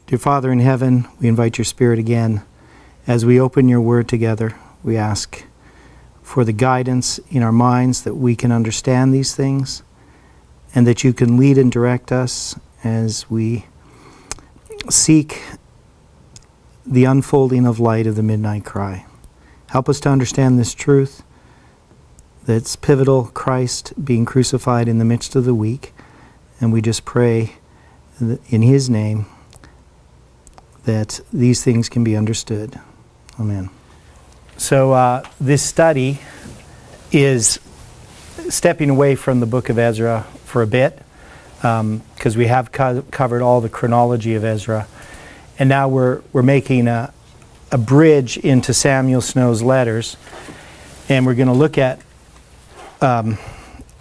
Dear Father in heaven, we invite your Spirit again. As we open your word together, we ask for the guidance in our minds that we can understand these things and that you can lead and direct us as we seek the unfolding of light of the midnight cry. Help us to understand this truth that's pivotal, Christ being crucified in the midst of the week. And we just pray in his name that these things can be understood. Amen. So this study is stepping away from the book of Ezra for a bit because we have covered all the chronology of Ezra. And now we're making a bridge into Samuel Snow's letters. And we're going to look at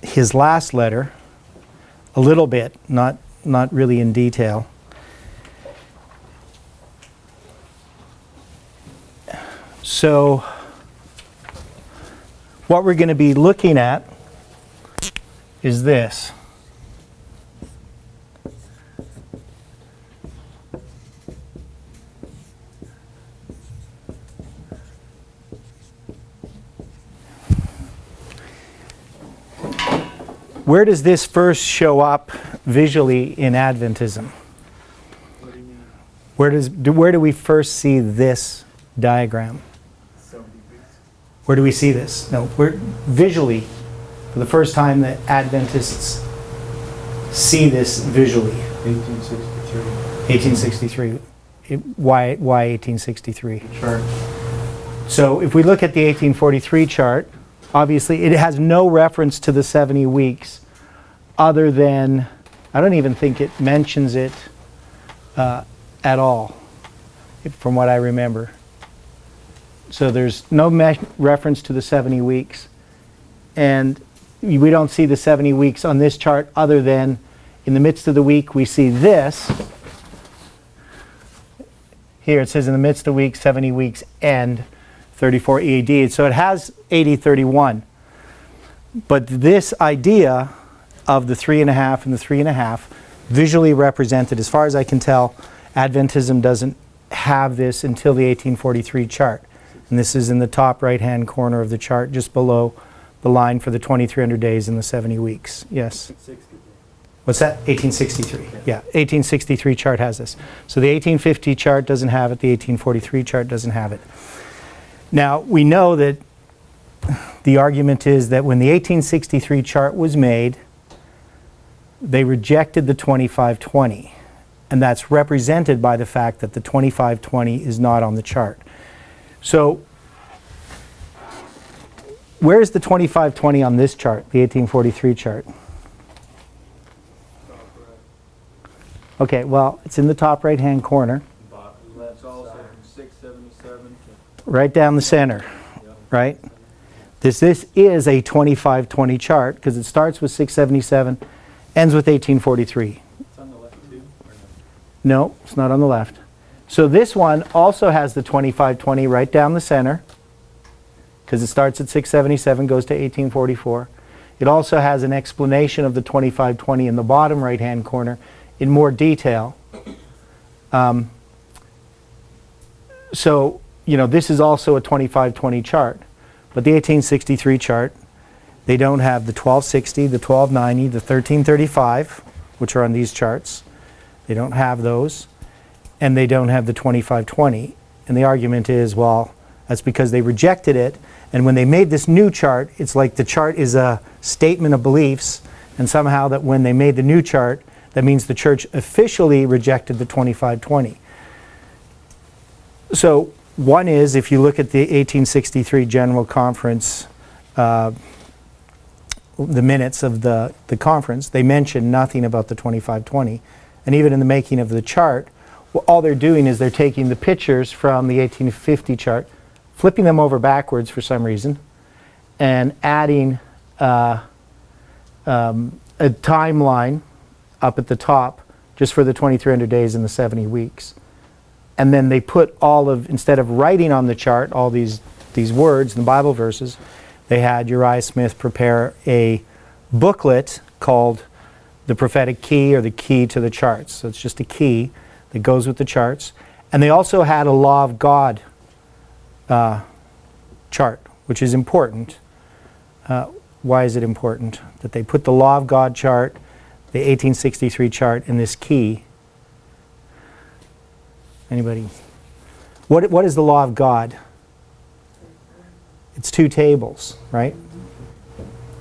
his last letter a little bit, not really in detail. So what we're going to be looking at is this. Where does this first show up visually in Adventism? What do you mean? Where do we first see this diagram? 70 weeks. Where do we see this? No, visually, for the first time that Adventists see this visually. 1863. 1863. Why 1863? Chart. So if we look at the 1843 chart, obviously it has no reference to the 70 weeks other than, I don't even think it mentions it at all, from what I remember. So there's no reference to the 70 weeks. And we don't see the 70 weeks on this chart other than in the midst of the week we see this. Here it says in the midst of the week, 70 weeks end, 34 AD. So it has AD 31. But this idea of the 3.5 and the 3.5 visually represented, as far as I can tell, Adventism doesn't have this until the 1843 chart. And this is in the top right-hand corner of the chart, just below the line for the 2300 days and the 70 weeks. Yes? 60. What's that? 1863. Yeah, 1863 chart has this. So the 1850 chart doesn't have it. The 1843 chart doesn't have it. Now, we know that the argument is that when the 1863 chart was made, they rejected the 2520. And that's represented by the fact that the 2520 is not on the chart. So, where is the 2520 on this chart, the 1843 chart? Okay, well, it's in the top right-hand corner. That's also from 677 to... Right down the center, right? This is a 2520 chart because it starts with 677, ends with 1843. It's on the left too? Or No, it's not on the left. So this one also has the 2520 right down the center because it starts at 677, goes to 1844. It also has an explanation of the 2520 in the bottom right-hand corner in more detail. So, this is also a 2520 chart. But the 1863 chart, they don't have the 1260, the 1290, the 1335, which are on these charts. They don't have those. And they don't have the 2520. And the argument is, well, that's because they rejected it. And when they made this new chart, it's like the chart is a statement of beliefs. And somehow that when they made the new chart, that means the church officially rejected the 2520. So one is, if you look at the 1863 General Conference, the minutes of the conference, they mention nothing about the 2520. And even in the making of the chart, all they're doing is they're taking the pictures from the 1850 chart, flipping them over backwards for some reason, and adding a timeline up at the top just for the 2300 days and the 70 weeks. And then they put instead of writing on the chart all these words and Bible verses, they had Uriah Smith prepare a booklet called The Prophetic Key, or the Key to the Charts. So it's just a key that goes with the charts. And they also had a law of God chart, which is important. Why is it important? That they put the law of God chart, the 1863 chart, in this key. Anybody? What is the law of God? It's 2 tables, right?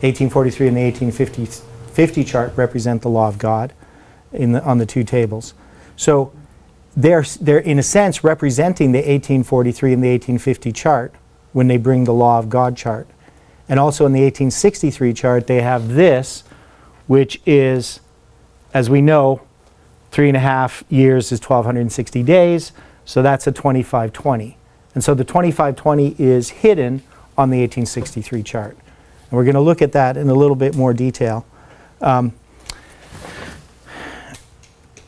1843 and the 1850 chart represent the law of God on the 2 tables. So they're in a sense representing the 1843 and the 1850 chart when they bring the law of God chart. And also in the 1863 chart they have this, which is, as we know, 3.5 years is 1260 days, so that's a 2520. And so the 2520 is hidden on the 1863 chart. And we're going to look at that in a little bit more detail.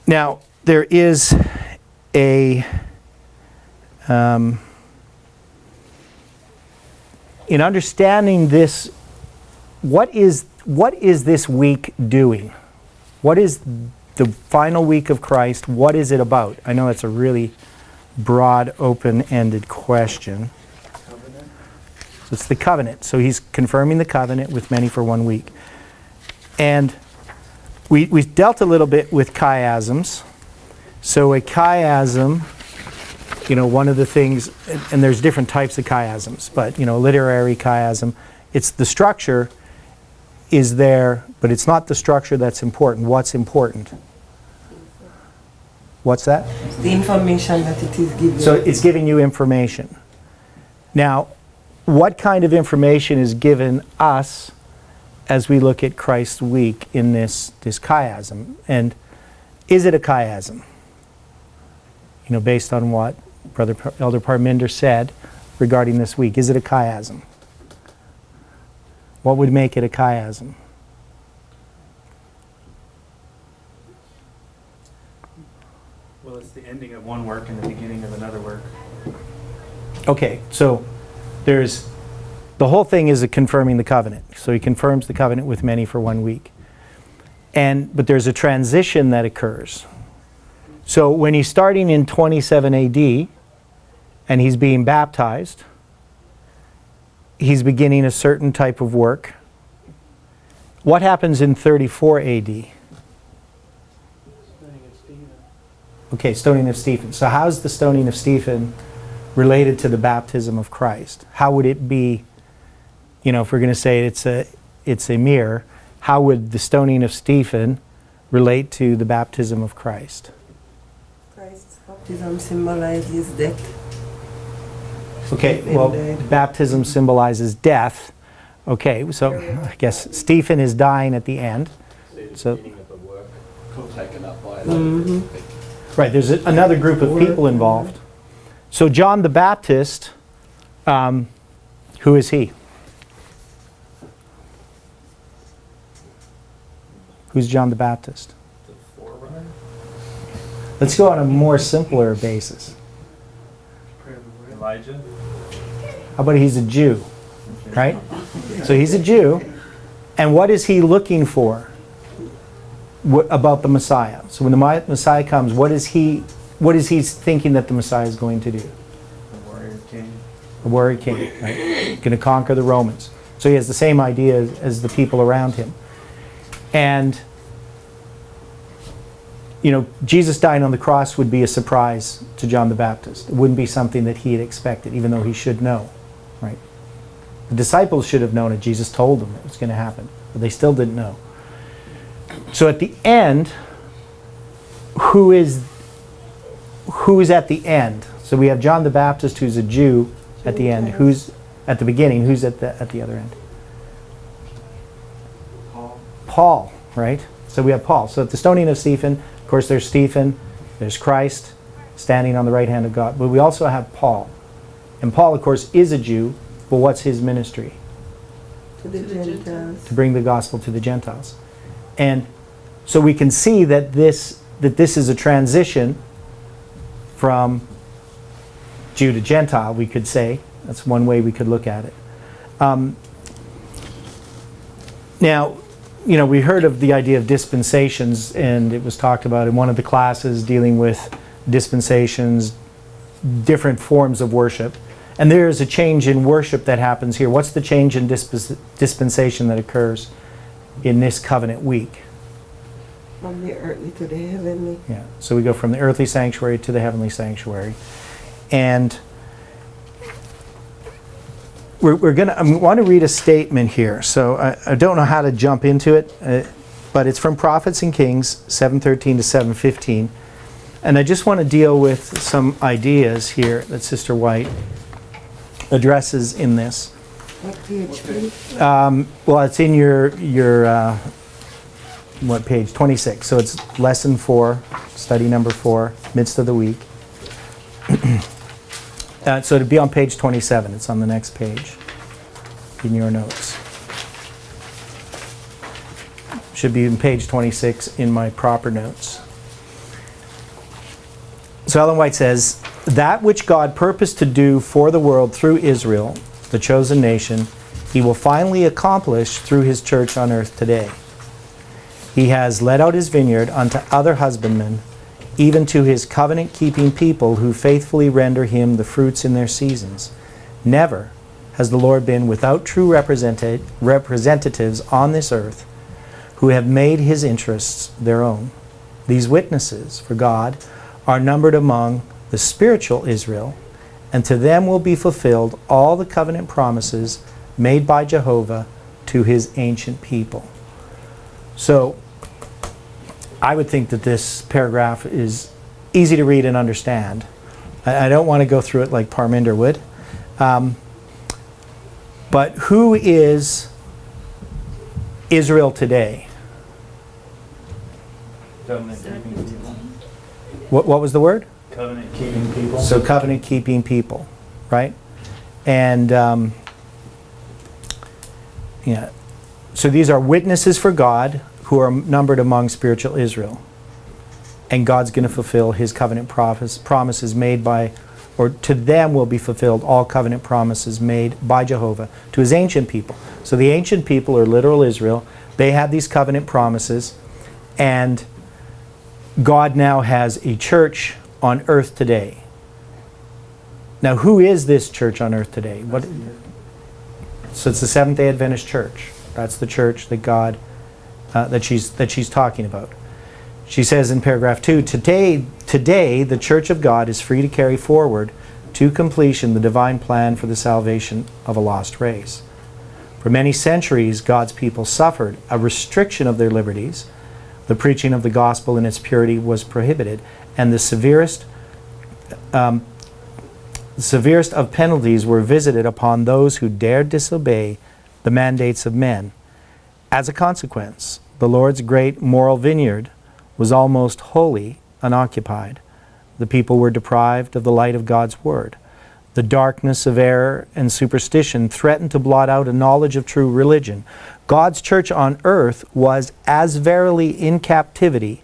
Now, there is a... in understanding this, what is this week doing? What is the final week of Christ? What is it about? I know that's a really broad, open-ended question. Covenant. So it's the covenant. So he's confirming the covenant with many for 1 week. And we dealt a little bit with chiasms. So a chiasm, one of the things, and there's different types of chiasms, but literary chiasm, it's the structure is there, but it's not the structure that's important. What's important? What's that? The information that it is giving. So it's giving you information. Now, what kind of information is given us as we look at Christ's week in this chiasm? And is it a chiasm? Based on what Elder Parminder said regarding this week. Is it a chiasm? What would make it a chiasm? Well, it's the ending of one work and the beginning of another work. Okay, so the whole thing is confirming the covenant. So he confirms the covenant with many for 1 week. But there's a transition that occurs. So when he's starting in 27 AD and he's being baptized, he's beginning a certain type of work. What happens in 34 AD? Okay, stoning of Stephen. So how's the stoning of Stephen related to the baptism of Christ? How would it be, if we're going to say it's a mirror, how would the stoning of Stephen relate to the baptism of Christ? Christ's baptism symbolizes death. Okay, well, baptism symbolizes death. Okay, so I guess Stephen is dying at the end. So, beginning of the work taken up by that. right, there's another group of people involved. So John the Baptist, who is he? Who's John the Baptist? The forerunner. Let's go on a more simpler basis. Elijah. How about he's a Jew, right? So he's a Jew, and what is he looking for about the Messiah? So when the Messiah comes, what is he thinking that the Messiah is going to do? The warrior king. A warrior king, right? Going to conquer the Romans. So he has the same idea as the people around him. And Jesus dying on the cross would be a surprise to John the Baptist. It wouldn't be something that he had expected, even though he should know, right? The disciples should have known it. Jesus told them it was going to happen, but they still didn't know. So at the end, who is at the end? So we have John the Baptist, who's a Jew, at the end. Who's at the beginning? Who's at the other end? Paul, right? So we have Paul. So at the stoning of Stephen, of course, there's Stephen, there's Christ standing on the right hand of God. But we also have Paul. And Paul, of course, is a Jew, but what's his ministry? To the Gentiles. To bring the gospel to the Gentiles. And so we can see that this is a transition from Jew to Gentile, we could say. That's one way we could look at it. Now, we heard of the idea of dispensations, and it was talked about in one of the classes dealing with dispensations, different forms of worship. And there is a change in worship that happens here. What's the change in dispensation that occurs in this covenant week? From the earthly to the heavenly. Yeah. So we go from the earthly sanctuary to the heavenly sanctuary. And I want to read a statement here. So I don't know how to jump into it, but it's from Prophets and Kings 7:13 to 7:15. And I just want to deal with some ideas here that Sister White addresses in this. What page, please? Well, it's in your what page? 26. So it's lesson 4, study number 4, midst of the week. So it'd be on page 27. It's on the next page in your notes. Should be in page 26 in my proper notes. So Ellen White says, that which God purposed to do for the world through Israel, the chosen nation, he will finally accomplish through his church on earth today. He has led out his vineyard unto other husbandmen, even to his covenant-keeping people who faithfully render him the fruits in their seasons. Never has the Lord been without true representatives on this earth who have made his interests their own. These witnesses for God are numbered among the spiritual Israel, and to them will be fulfilled all the covenant promises made by Jehovah to his ancient people. So, I would think that this paragraph is easy to read and understand. I don't want to go through it like Parminder would. But who is Israel today? Covenant-keeping people. What was the word? Covenant-keeping people. So covenant-keeping people, right? And yeah, so these are witnesses for God who are numbered among spiritual Israel, and God's going to fulfill his covenant promises made by, or to them will be fulfilled all covenant promises made by Jehovah to his ancient people. So the ancient people are literal Israel. They had these covenant promises, and God now has a church on earth today. Now, who is this church on earth today? What? So it's the Seventh-day Adventist Church. That's the church that God, that she's talking about. She says in paragraph 2, today the church of God is free to carry forward to completion the divine plan for the salvation of a lost race. For many centuries, God's people suffered a restriction of their liberties. The preaching of the gospel in its purity was prohibited, and the severest of penalties were visited upon those who dared disobey the mandates of men. As a consequence, the Lord's great moral vineyard was almost wholly unoccupied. The people were deprived of the light of God's word. The darkness of error and superstition threatened to blot out a knowledge of true religion. God's church on earth was as verily in captivity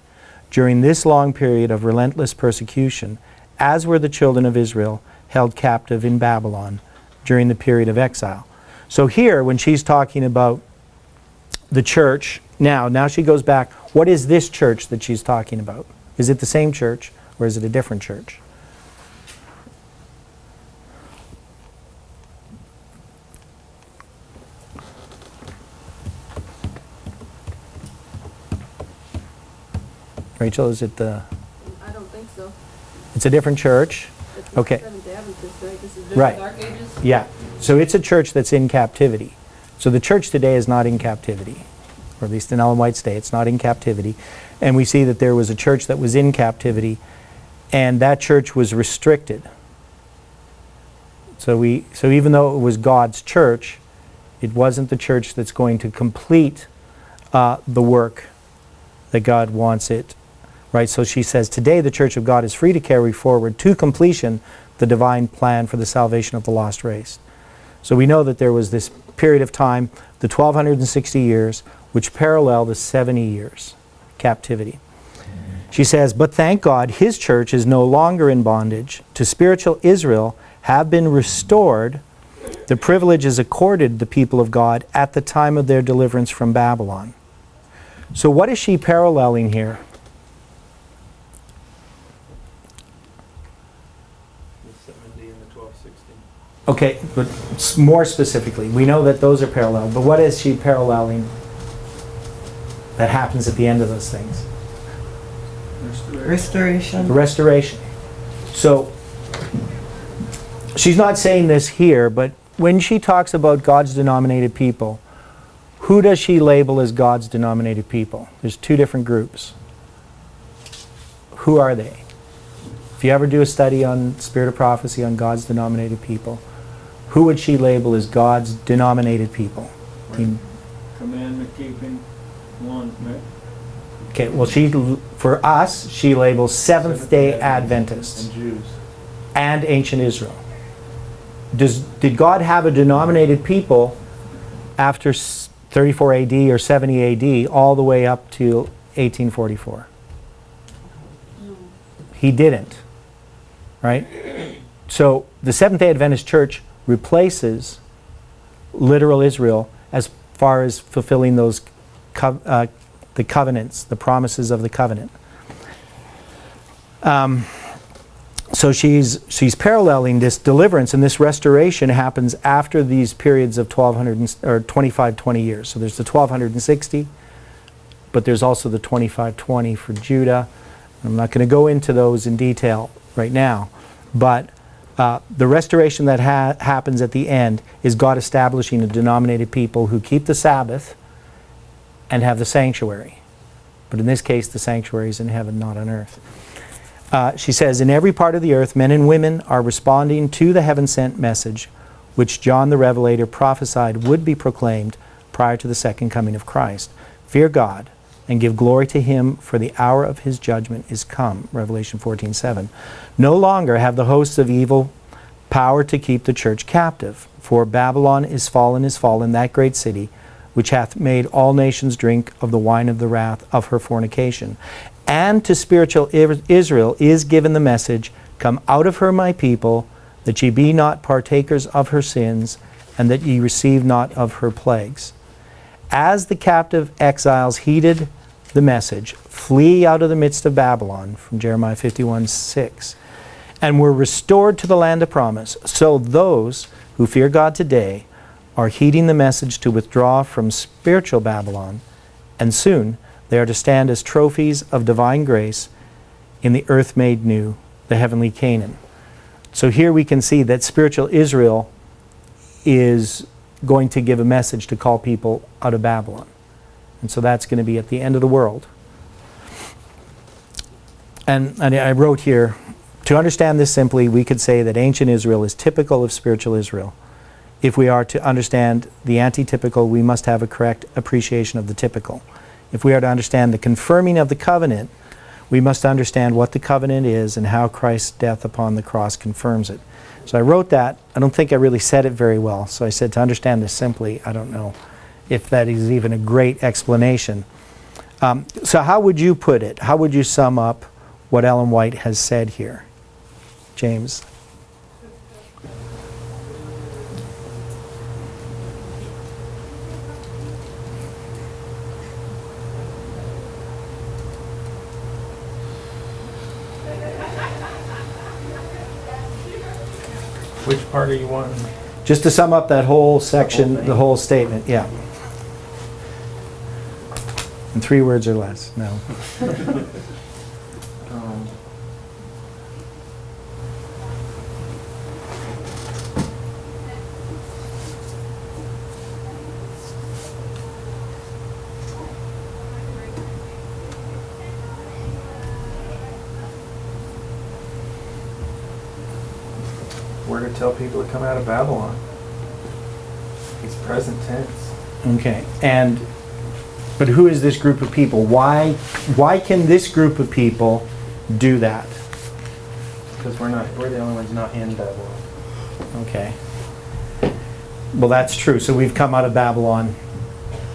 during this long period of relentless persecution as were the children of Israel held captive in Babylon during the period of exile. So here, when she's talking about the church, now she goes back, what is this church that she's talking about? Is it the same church, or is it a different church? Rachel, is it the... I don't think so. It's a different church? It's Okay. Seventh-day Adventist, right? This is during Right. the Dark Ages? Yeah. So it's a church that's in captivity. So the church today is not in captivity, or at least in Ellen White's day, it's not in captivity. And we see that there was a church that was in captivity, and that church was restricted. So even though it was God's church, it wasn't the church that's going to complete the work that God wants it. Right? So she says, today the church of God is free to carry forward to completion the divine plan for the salvation of the lost race. So we know that there was this period of time, the 1260 years, which parallel the 70 years captivity. She says, but thank God his church is no longer in bondage. To spiritual Israel have been restored the privileges accorded the people of God at the time of their deliverance from Babylon. So what is she paralleling here? the 70 and the 1260. Okay, but more specifically, we know that those are parallel, but what is she paralleling that happens at the end of those things? Restoration. The restoration. So, she's not saying this here, but when she talks about God's denominated people, who does she label as God's denominated people? There's two different groups. Who are they? If you ever do a study on Spirit of Prophecy on God's denominated people, who would she label as God's denominated people? Commandment keeping ones, right? Okay, well, for us, she labels Seventh-day Adventists And Jews. and ancient Israel. Did God have a denominated people after 34 AD or 70 AD all the way up to 1844? He didn't, right? So the Seventh-day Adventist Church replaces literal Israel as far as fulfilling those the covenants, the promises of the covenant. So she's paralleling this deliverance, and this restoration happens after these periods of 25-20 years. So there's the 1260, but there's also the 25-20 for Judah. I'm not going to go into those in detail right now, but the restoration that happens at the end is God establishing a denominated people who keep the Sabbath and have the sanctuary. But in this case, the sanctuary is in heaven, not on earth. She says, in every part of the earth, men and women are responding to the heaven-sent message which John the Revelator prophesied would be proclaimed prior to the second coming of Christ. Fear God and give glory to Him, for the hour of His judgment is come. Revelation 14:7. No longer have the hosts of evil power to keep the church captive, for Babylon is fallen, that great city, which hath made all nations drink of the wine of the wrath of her fornication. And to spiritual Israel is given the message, come out of her, my people, that ye be not partakers of her sins, and that ye receive not of her plagues. As the captive exiles heeded the message, flee out of the midst of Babylon, from Jeremiah 51:6, and were restored to the land of promise, so those who fear God today are heeding the message to withdraw from spiritual Babylon, and soon they are to stand as trophies of divine grace in the earth made new, the heavenly Canaan. So here we can see that spiritual Israel is going to give a message to call people out of Babylon. And so that's going to be at the end of the world. And I wrote here, to understand this simply, we could say that ancient Israel is typical of spiritual Israel. If we are to understand the anti-typical, we must have a correct appreciation of the typical. If we are to understand the confirming of the covenant, we must understand what the covenant is and how Christ's death upon the cross confirms it. So I wrote that. I don't think I really said it very well. So I said, to understand this simply, I don't know if that is even a great explanation. So how would you put it? How would you sum up what Ellen White has said here? James? Which part are you wanting? Just to sum up that whole section, the whole statement, yeah. In 3 words or less, no. We're to tell people to come out of Babylon. It's present tense. Okay, but who is this group of people? Why can this group of people do that? Because we're the only ones not in Babylon. Okay. Well, that's true. So we've come out of Babylon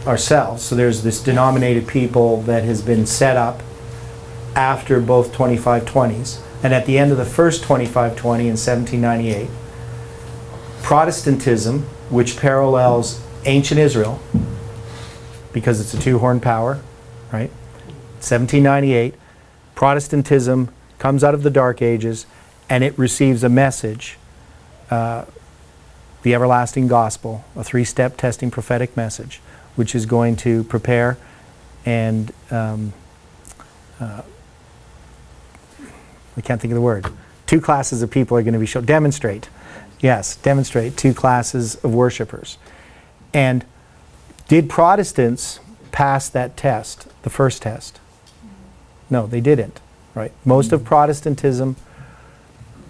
ourselves. So there's this denominated people that has been set up after both 2520s. And at the end of the first 2520 in 1798, Protestantism, which parallels ancient Israel, because it's a two-horned power, right? 1798, Protestantism comes out of the Dark Ages and it receives a message, the everlasting gospel, a 3-step testing prophetic message, which is going to prepare and I can't think of the word. 2 classes of people are going to be shown. Demonstrate. Yes, demonstrate 2 classes of worshipers. And did Protestants pass that test, the first test? No, they didn't. Right? Most of Protestantism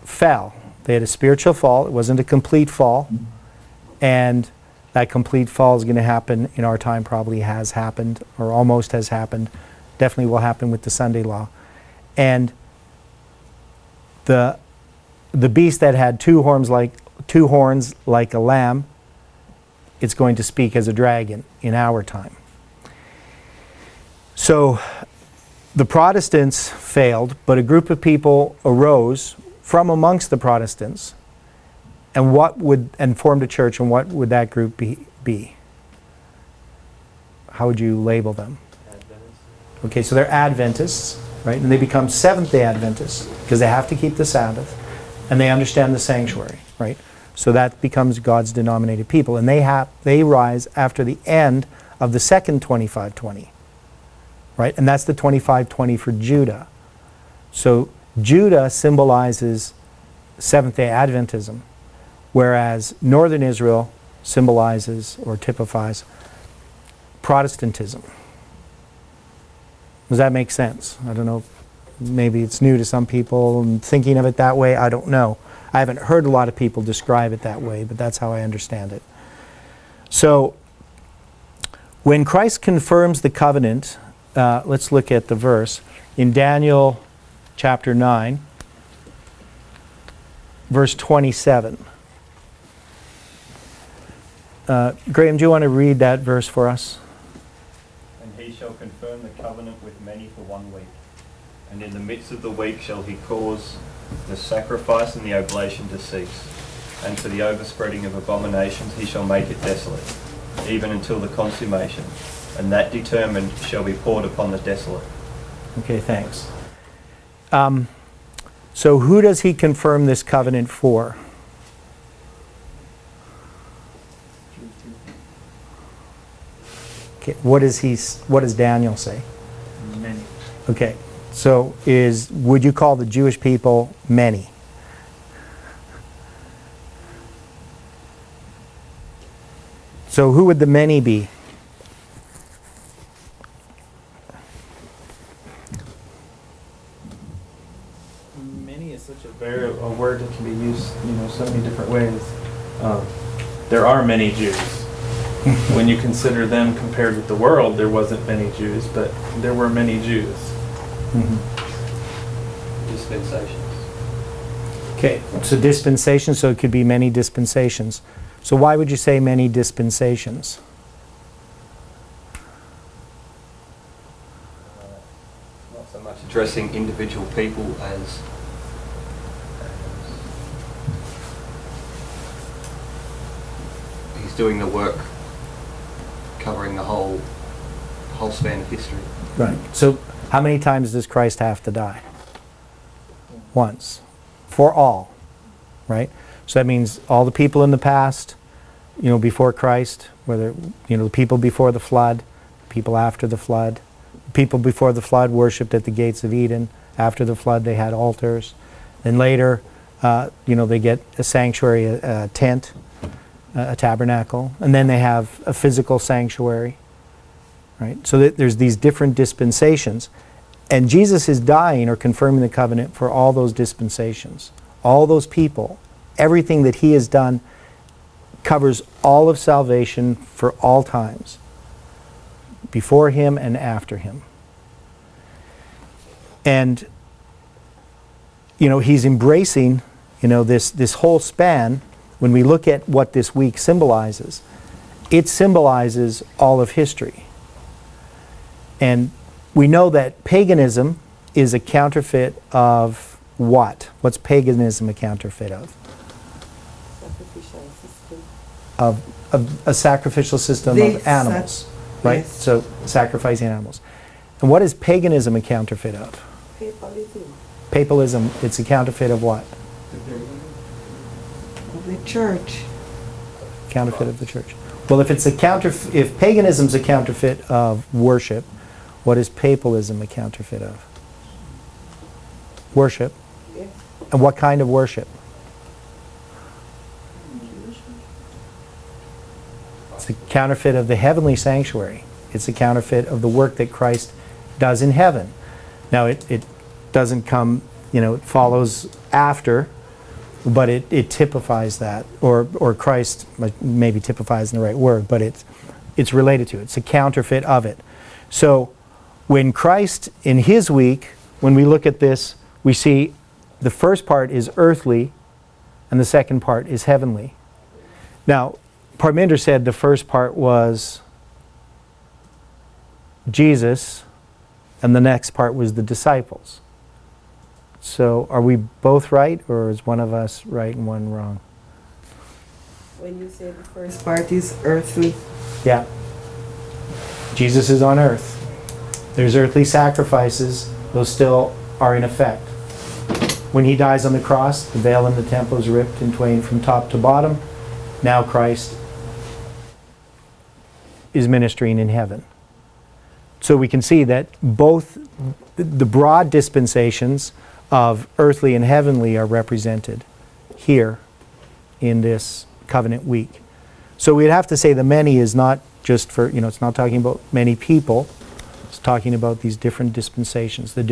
fell. They had a spiritual fall. It wasn't a complete fall. And that complete fall is going to happen in our time, probably has happened, or almost has happened. Definitely will happen with the Sunday law. And the beast that had 2 horns like a lamb, it's going to speak as a dragon in our time. So the Protestants failed, but a group of people arose from amongst the Protestants, and formed a church, and what would that group be? How would you label them? Adventists. Okay, so they're Adventists, right? And they become Seventh-day Adventists because they have to keep the Sabbath, and they understand the sanctuary, right? So that becomes God's denominated people, and they rise after the end of the second 25-20, right? And that's the 25-20 for Judah. So Judah symbolizes Seventh-day Adventism, whereas Northern Israel symbolizes or typifies Protestantism. Does that make sense? I don't know. Maybe it's new to some people and thinking of it that way. I don't know. I haven't heard a lot of people describe it that way, but that's how I understand it. So, when Christ confirms the covenant, let's look at the verse. In Daniel chapter 9, verse 27. Graham, do you want to read that verse for us? And he shall confirm the covenant with many for 1 week. And in the midst of the week shall he cause the sacrifice and the oblation to cease. And for the overspreading of abominations he shall make it desolate, even until the consummation. And that determined shall be poured upon the desolate. Okay, thanks. So who does he confirm this covenant for? Okay, what does Daniel say? Many. Okay, so would you call the Jewish people many? So who would the many be? Many is such a word that can be used, so many different ways. There are many Jews. When you consider them compared with the world, there wasn't many Jews, but there were many Jews. Dispensations. Okay, so dispensations, so it could be many dispensations. So why would you say many dispensations? Not so much addressing individual people as he's doing the work covering the whole span of history. Right. So how many times does Christ have to die? Once. For all. Right? So that means all the people in the past, before Christ, whether, the people before the flood, people after the flood. People before the flood worshipped at the gates of Eden. After the flood, they had altars. Then later, they get a sanctuary, a tent, a tabernacle, and then they have a physical sanctuary. Right? So there's these different dispensations. And Jesus is dying or confirming the covenant for all those dispensations. All those people, everything that he has done covers all of salvation for all times, before him and after him. And, he's embracing, this whole span. When we look at what this week symbolizes, it symbolizes all of history. And we know that paganism is a counterfeit of what? What's paganism a counterfeit of? Sacrificial system. Of a sacrificial system of animals, right? Yes. So sacrificing animals. And what is paganism a counterfeit of? Papalism. Papalism, it's a counterfeit of what? church. Counterfeit of the church. Well, if paganism's a counterfeit of worship, what is papalism a counterfeit of? Worship. Yeah. And what kind of worship? It's a counterfeit of the heavenly sanctuary. It's a counterfeit of the work that Christ does in heaven. Now, it doesn't come, it follows after, but it typifies that, or Christ, maybe typifies isn't the right word, but it's related to it. It's a counterfeit of it. So when Christ, in his week, when we look at this, we see the first part is earthly and the second part is heavenly. Now, Parminder said the first part was Jesus and the next part was the disciples. So are we both right, or is one of us right and one wrong? When you say the first part is earthly. Yeah. Jesus is on earth. There's earthly sacrifices. Those still are in effect. When he dies on the cross, the veil in the temple is ripped in twain from top to bottom. Now Christ is ministering in heaven. So we can see that both the broad dispensations of earthly and heavenly are represented here in this covenant week. So we'd have to say the many is not just for, it's not talking about many people. It's talking about these different dispensations, they're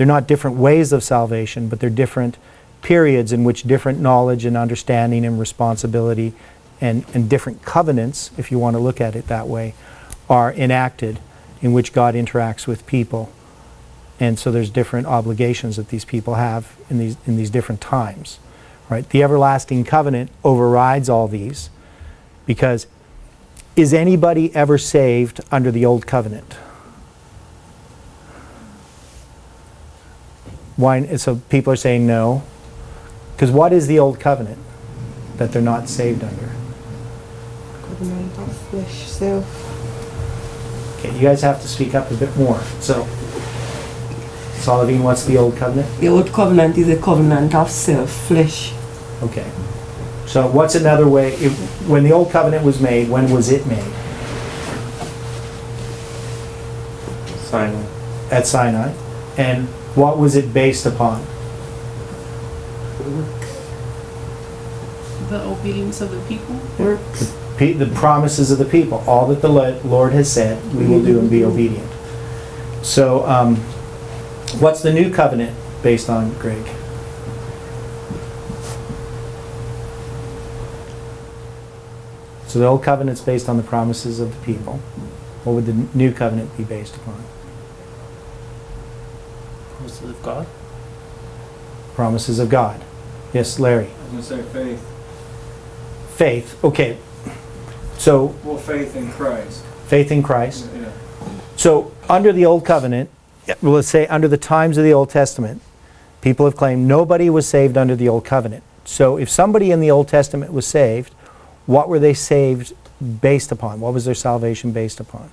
not different ways of salvation, but they're different periods in which different knowledge and understanding and responsibility and different covenants, if you want to look at it that way, are enacted in which God interacts with people. And so there's different obligations that these people have in these different times. Right? The everlasting covenant overrides all these, because is anybody ever saved under the old covenant? Why? So people are saying no. Because what is the old covenant that they're not saved under? Covenant of flesh self. Okay, you guys have to speak up a bit more. So, Saladin, what's the old covenant? The old covenant is a covenant of self, flesh. Okay. So what's another way, when the old covenant was made, when was it made? Sinai. At Sinai. And what was it based upon? The obedience of the people. Works. The promises of the people. All that the Lord has said, we will do and be obedient. So, what's the new covenant based on, Greg? So the old covenant's based on the promises of the people. What would the new covenant be based upon? Promises of God. Promises of God. Yes, Larry. I was going to say faith. Faith. Okay. So Well, faith in Christ. faith in Christ. Yeah. So under the old covenant, well, let's say under the times of the Old Testament, people have claimed nobody was saved under the old covenant. So if somebody in the Old Testament was saved, what were they saved based upon? What was their salvation based upon?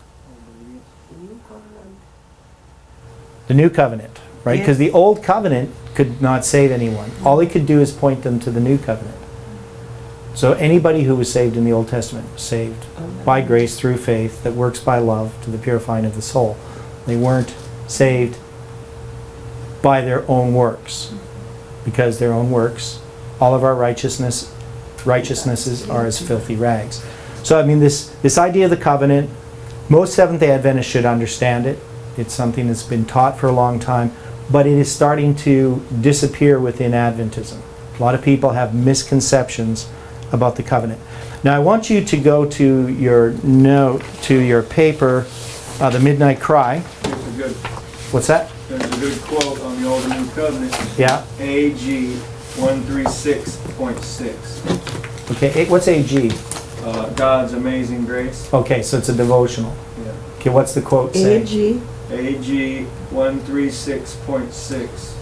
The new covenant, right? Because the old covenant could not save anyone. All it could do is point them to the new covenant. So anybody who was saved in the Old Testament was saved by grace through faith that works by love to the purifying of the soul. They weren't saved by their own works, because their own works, all of our righteousnesses are as filthy rags. So I mean, this idea of the covenant, most Seventh-day Adventists should understand it. It's something that's been taught for a long time, but it is starting to disappear within Adventism. A lot of people have misconceptions about the covenant. Now I want you to go to your note, to your paper, The Midnight Cry. There's a good, What's that? there's a good quote on the Old and New Covenant. Yeah. AG 136.6. Okay, what's AG? God's amazing grace. Okay, so it's a devotional. Yeah. Okay, what's the quote say? AG. AG 136.6.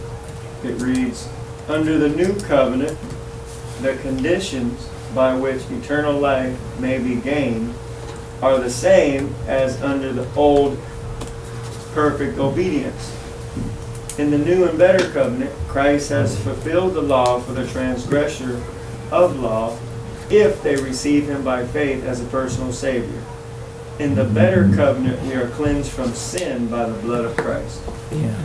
It reads, "Under the new covenant, the conditions by which eternal life may be gained are the same as under the old perfect obedience. In the new and better covenant, Christ has fulfilled the law for the transgressor of law if they receive him by faith as a personal Savior. In the better covenant, we are cleansed from sin by the blood of Christ. Yeah.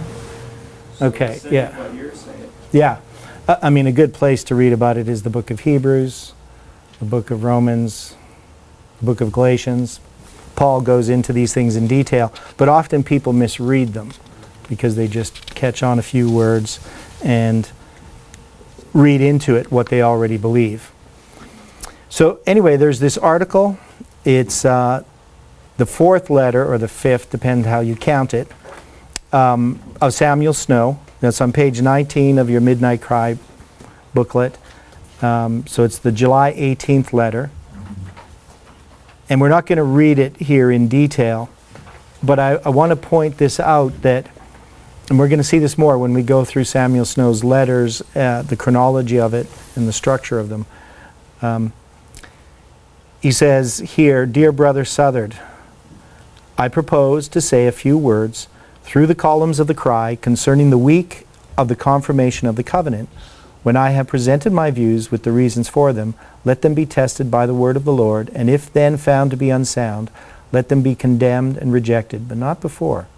So Okay, saying yeah. what you're saying. Yeah. I mean, a good place to read about it is the book of Hebrews, the book of Romans, the book of Galatians. Paul goes into these things in detail, but often people misread them because they just catch on a few words and read into it what they already believe. So anyway, there's this article. It's the fourth letter, or the fifth, depends how you count it, of Samuel Snow. That's on page 19 of your Midnight Cry booklet. So it's the July 18th letter. And we're not going to read it here in detail, but I want to point this out that, and we're going to see this more when we go through Samuel Snow's letters, the chronology of it and the structure of them. He says here, "Dear Brother Southard, I propose to say a few words through the columns of the Cry concerning the week of the confirmation of the covenant. When I have presented my views with the reasons for them, let them be tested by the word of the Lord, and if then found to be unsound, let them be condemned and rejected, but not before.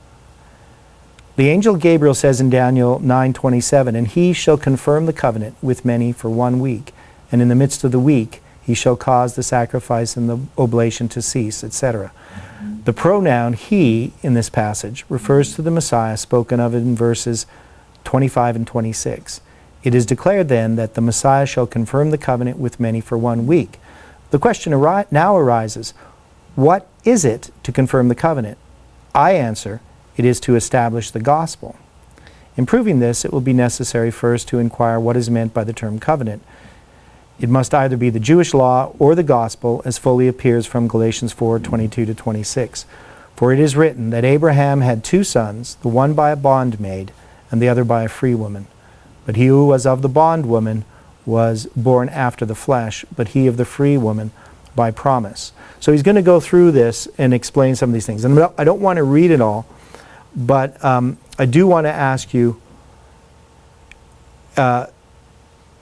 The angel Gabriel says in Daniel 9:27, and he shall confirm the covenant with many for 1 week, and in the midst of the week he shall cause the sacrifice and the oblation to cease," etc. The pronoun he in this passage refers to the Messiah spoken of in verses 25 and 26. It is declared then that the Messiah shall confirm the covenant with many for 1 week. The question now arises, what is it to confirm the covenant? I answer, it is to establish the gospel. In proving this, it will be necessary first to inquire what is meant by the term covenant. It must either be the Jewish law or the gospel, as fully appears from Galatians 4:22 to 26. For it is written that Abraham had 2 sons, the one by a bondmaid and the other by a free woman. But he who was of the bondwoman was born after the flesh, but he of the free woman by promise. So he's going to go through this and explain some of these things. And I don't want to read it all, but I do want to ask you,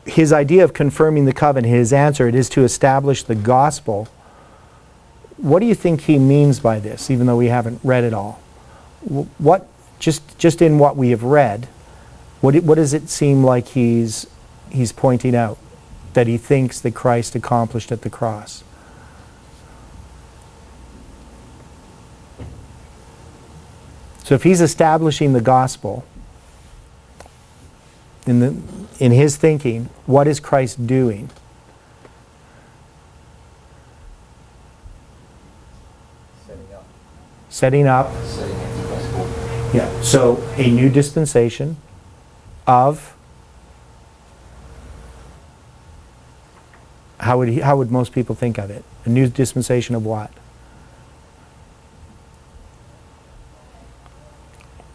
his idea of confirming the covenant, his answer, it is to establish the gospel. What do you think he means by this, even though we haven't read it all? What, just in what we have read, what does it seem like he's pointing out that he thinks that Christ accomplished at the cross? So if he's establishing the gospel, in his thinking, what is Christ doing? Setting up. Setting up the gospel. Yeah. So a new dispensation of, how would most people think of it? A new dispensation of what?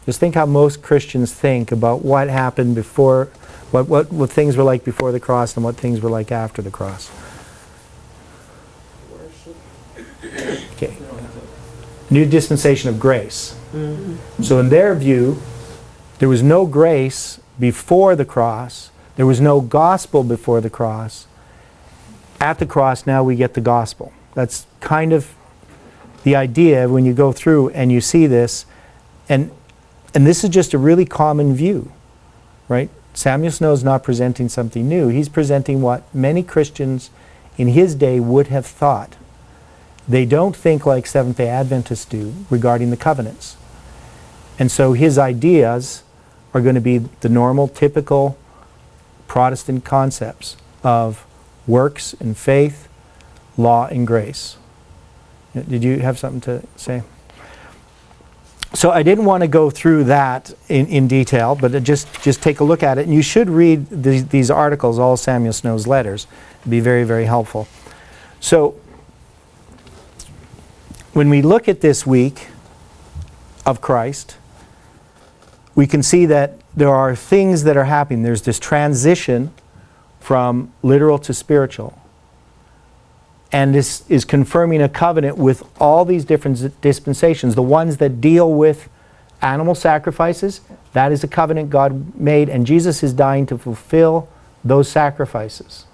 Just think how most Christians think about what happened before, what things were like before the cross and what things were like after the cross. Worship. Okay. New dispensation of grace. So in their view, there was no grace before the cross. There was no gospel before the cross. At the cross, now we get the gospel. That's kind of the idea when you go through and you see this. And this is just a really common view, right? Samuel Snow is not presenting something new. He's presenting what many Christians in his day would have thought. They don't think like Seventh-day Adventists do regarding the covenants. And so his ideas are going to be the normal, typical Protestant concepts of works and faith, law and grace. Did you have something to say? So I didn't want to go through that in detail, but just take a look at it. And you should read these articles, all Samuel Snow's letters. It'd be very, very helpful. So when we look at this week of Christ, we can see that there are things that are happening. There's this transition from literal to spiritual. And this is confirming a covenant with all these different dispensations, the ones that deal with animal sacrifices That is a covenant God made, and Jesus is dying to fulfill those sacrifices.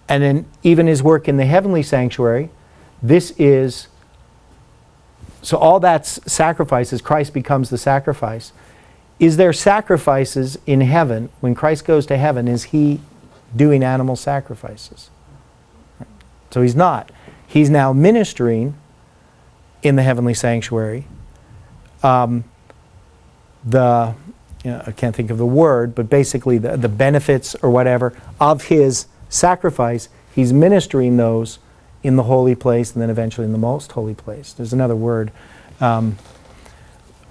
And then even his work in the heavenly sanctuary, so all that's sacrifices, Christ becomes the sacrifice. Is there sacrifices in heaven? When Christ goes to heaven, is he doing animal sacrifices? So he's not. He's now ministering in the heavenly sanctuary. I can't think of the word, but basically the benefits or whatever of his sacrifice, he's ministering those in the holy place and then eventually in the most holy place. There's another word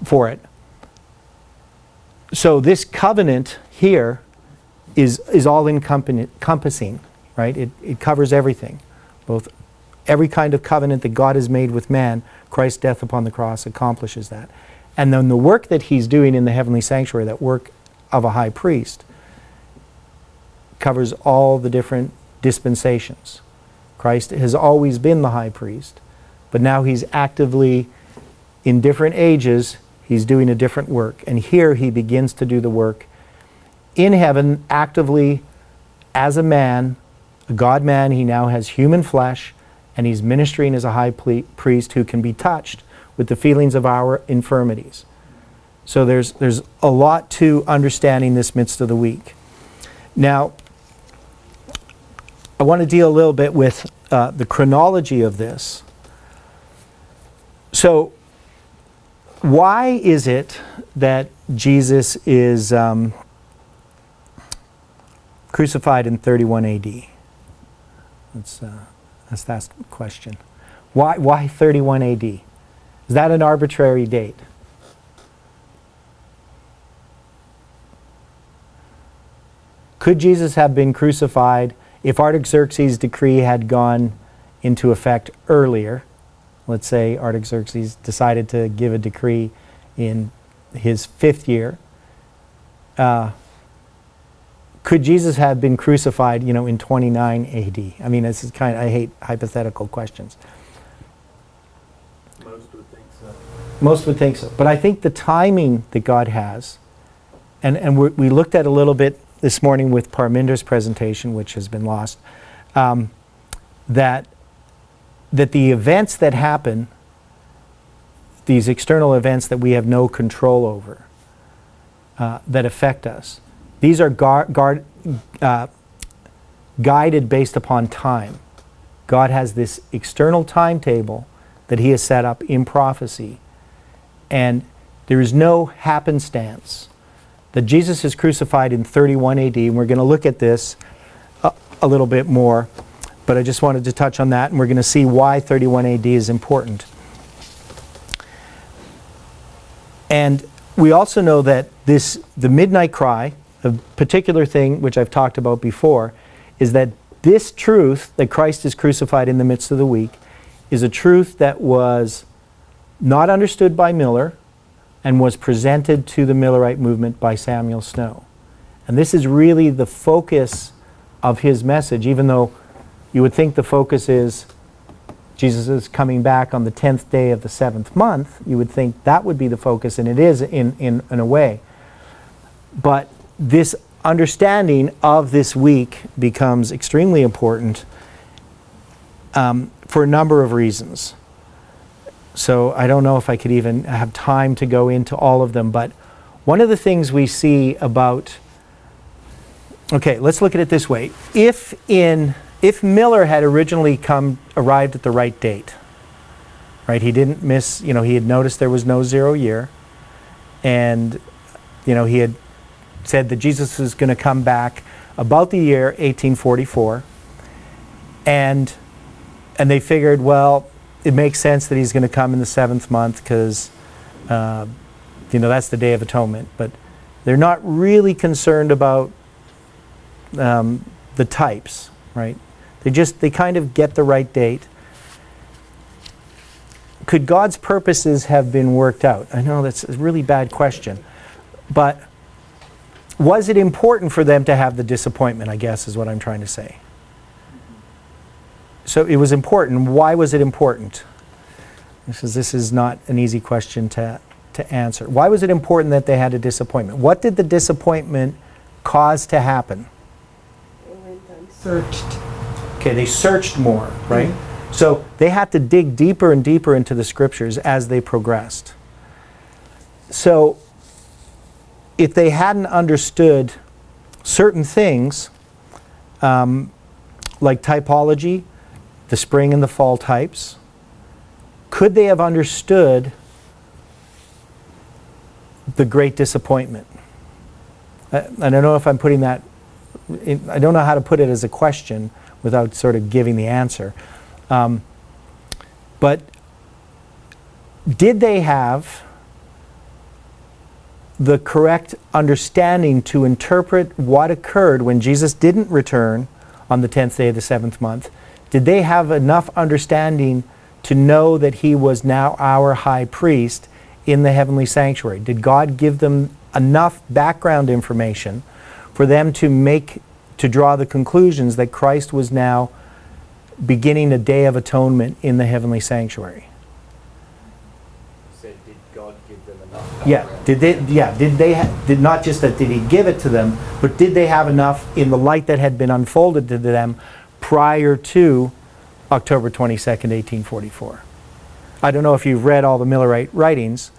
for it. So this covenant here is all encompassing, right? It covers everything. Both every kind of covenant that God has made with man, Christ's death upon the cross accomplishes that. And then the work that he's doing in the heavenly sanctuary, that work of a high priest, covers all the different dispensations. Christ has always been the high priest, but now he's actively, in different ages, he's doing a different work. And here he begins to do the work in heaven actively as a man, a God-man. He now has human flesh, and he's ministering as a high priest who can be touched with the feelings of our infirmities. So there's a lot to understanding this midst of the week. Now, I want to deal a little bit with the chronology of this. So, why is it that Jesus is crucified in 31 AD? Let's ask the question. Why 31 AD? Is that an arbitrary date? Could Jesus have been crucified if Artaxerxes' decree had gone into effect earlier? Let's say Artaxerxes decided to give a decree in his 5th year. Could Jesus have been crucified, in 29 AD? I mean, this is I hate hypothetical questions. Most would think so. Most would think so. But I think the timing that God has, and we looked at a little bit this morning with Parminder's presentation, which has been lost, that the events that happen, these external events that we have no control over, that affect us, these are guided based upon time. God has this external timetable that he has set up in prophecy, and there is no happenstance. That Jesus is crucified in 31 AD, and we're going to look at this a little bit more, but I just wanted to touch on that, and we're going to see why 31 AD is important. And we also know that the midnight cry, a particular thing which I've talked about before, is that this truth that Christ is crucified in the midst of the week is a truth that was not understood by Miller and was presented to the Millerite movement by Samuel Snow. And this is really the focus of his message, even though you would think the focus is Jesus is coming back on the 10th day of the 7th month. You would think that would be the focus, and it is in a way. But this understanding of this week becomes extremely important for a number of reasons. So I don't know if I could even have time to go into all of them, but one of the things we see about, okay, let's look at it this way. If Miller had originally arrived at the right date, right, he didn't miss, he had noticed there was no 0 year, and he had said that Jesus was going to come back about the year 1844, and they figured, well, it makes sense that he's going to come in the 7th month because, that's the Day of Atonement. But they're not really concerned about the types, right? They kind of get the right date. Could God's purposes have been worked out? I know that's a really bad question. But was it important for them to have the disappointment, I guess, is what I'm trying to say. So it was important. Why was it important? This is not an easy question to to answer? Why was it important that they had a disappointment? What did the disappointment cause to happen? They went and searched. Okay, they searched more, right? So they had to dig deeper and deeper into the scriptures as they progressed. So if they hadn't understood certain things, like typology, the spring and the fall types, could they have understood the great disappointment? I don't know if I'm putting that, I don't know how to put it as a question without sort of giving the answer. But did they have the correct understanding to interpret what occurred when Jesus didn't return on the 10th day of the 7th month? Did they have enough understanding to know that he was now our high priest in the heavenly sanctuary? Did God give them enough background information for them to draw the conclusions that Christ was now beginning a day of atonement in the heavenly sanctuary? Said, did God give them enough? Yeah. Did not just that did he give it to them, but did they have enough in the light that had been unfolded to them prior to October 22nd, 1844? I don't know if you've read all the Millerite writings,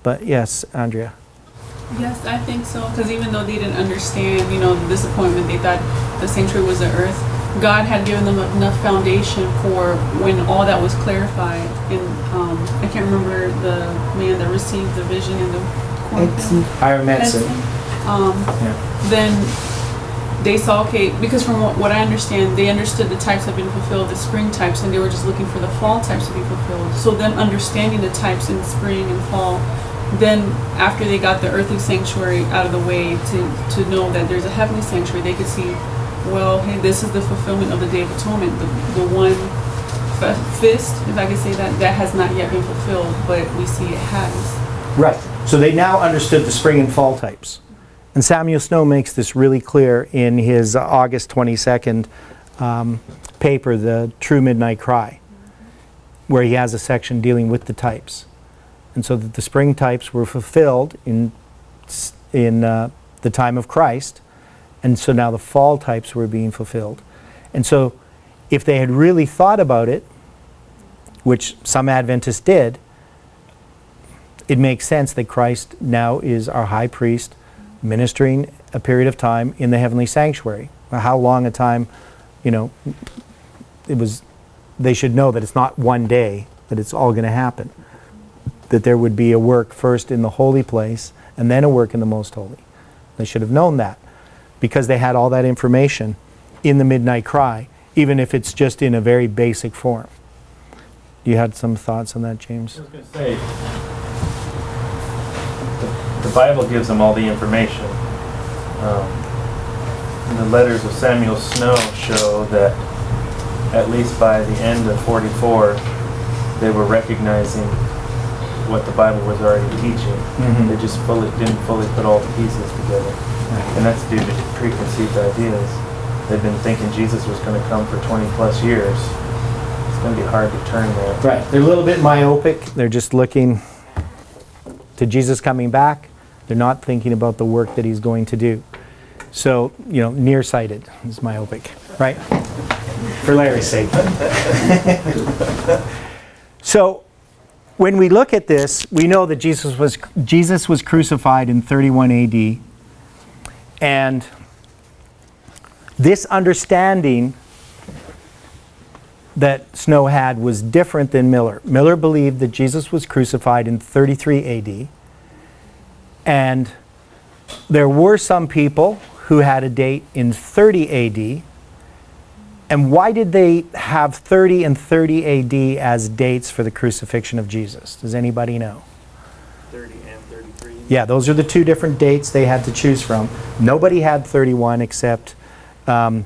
but yes, Andrea. Yes, I think so. Because even though they didn't understand, the disappointment, they thought the sanctuary was the earth. God had given them enough foundation for when all that was clarified. And I can't remember the man that received the vision in the cornfield. Hiram Edson. Then they saw, okay, because from what I understand, they understood the types have been fulfilled, the spring types, and they were just looking for the fall types to be fulfilled. So them understanding the types in spring and fall, then after they got the earthly sanctuary out of the way to know that there's a heavenly sanctuary, they could see, well, hey, this is the fulfillment of the Day of Atonement, the one fist, if I could say that has not yet been fulfilled, but we see it has. Right. So they now understood the spring and fall types. And Samuel Snow makes this really clear in his August 22nd paper, The True Midnight Cry, where he has a section dealing with the types. And so that the spring types were fulfilled in the time of Christ, and so now the fall types were being fulfilled. And so if they had really thought about it, which some Adventists did, it makes sense that Christ now is our high priest, ministering a period of time in the heavenly sanctuary. How long a time, they should know that it's not one day that it's all going to happen. That there would be a work first in the holy place and then a work in the most holy. They should have known that because they had all that information in the Midnight Cry, even if it's just in a very basic form. You had some thoughts on that, James? I was going to say, the Bible gives them all the information. The letters of Samuel Snow show that at least by the end of 44, they were recognizing what the Bible was already teaching. Mm-hmm. They just didn't fully put all the pieces together. Right. And that's due to preconceived ideas. They've been thinking Jesus was going to come for 20 plus years. It's going to be hard to turn that. Right. They're a little bit myopic. They're just looking to Jesus coming back. They're not thinking about the work that he's going to do. So, nearsighted is myopic, right? For Larry's sake. So, when we look at this, we know that Jesus was crucified in 31 AD. And this understanding that Snow had was different than Miller. Miller believed that Jesus was crucified in 33 AD. And there were some people who had a date in 30 AD. And why did they have 30 and 30 AD as dates for the crucifixion of Jesus? Does anybody know? 30 and 33. Yeah, those are the two different dates they had to choose from. Nobody had 31 except Dr.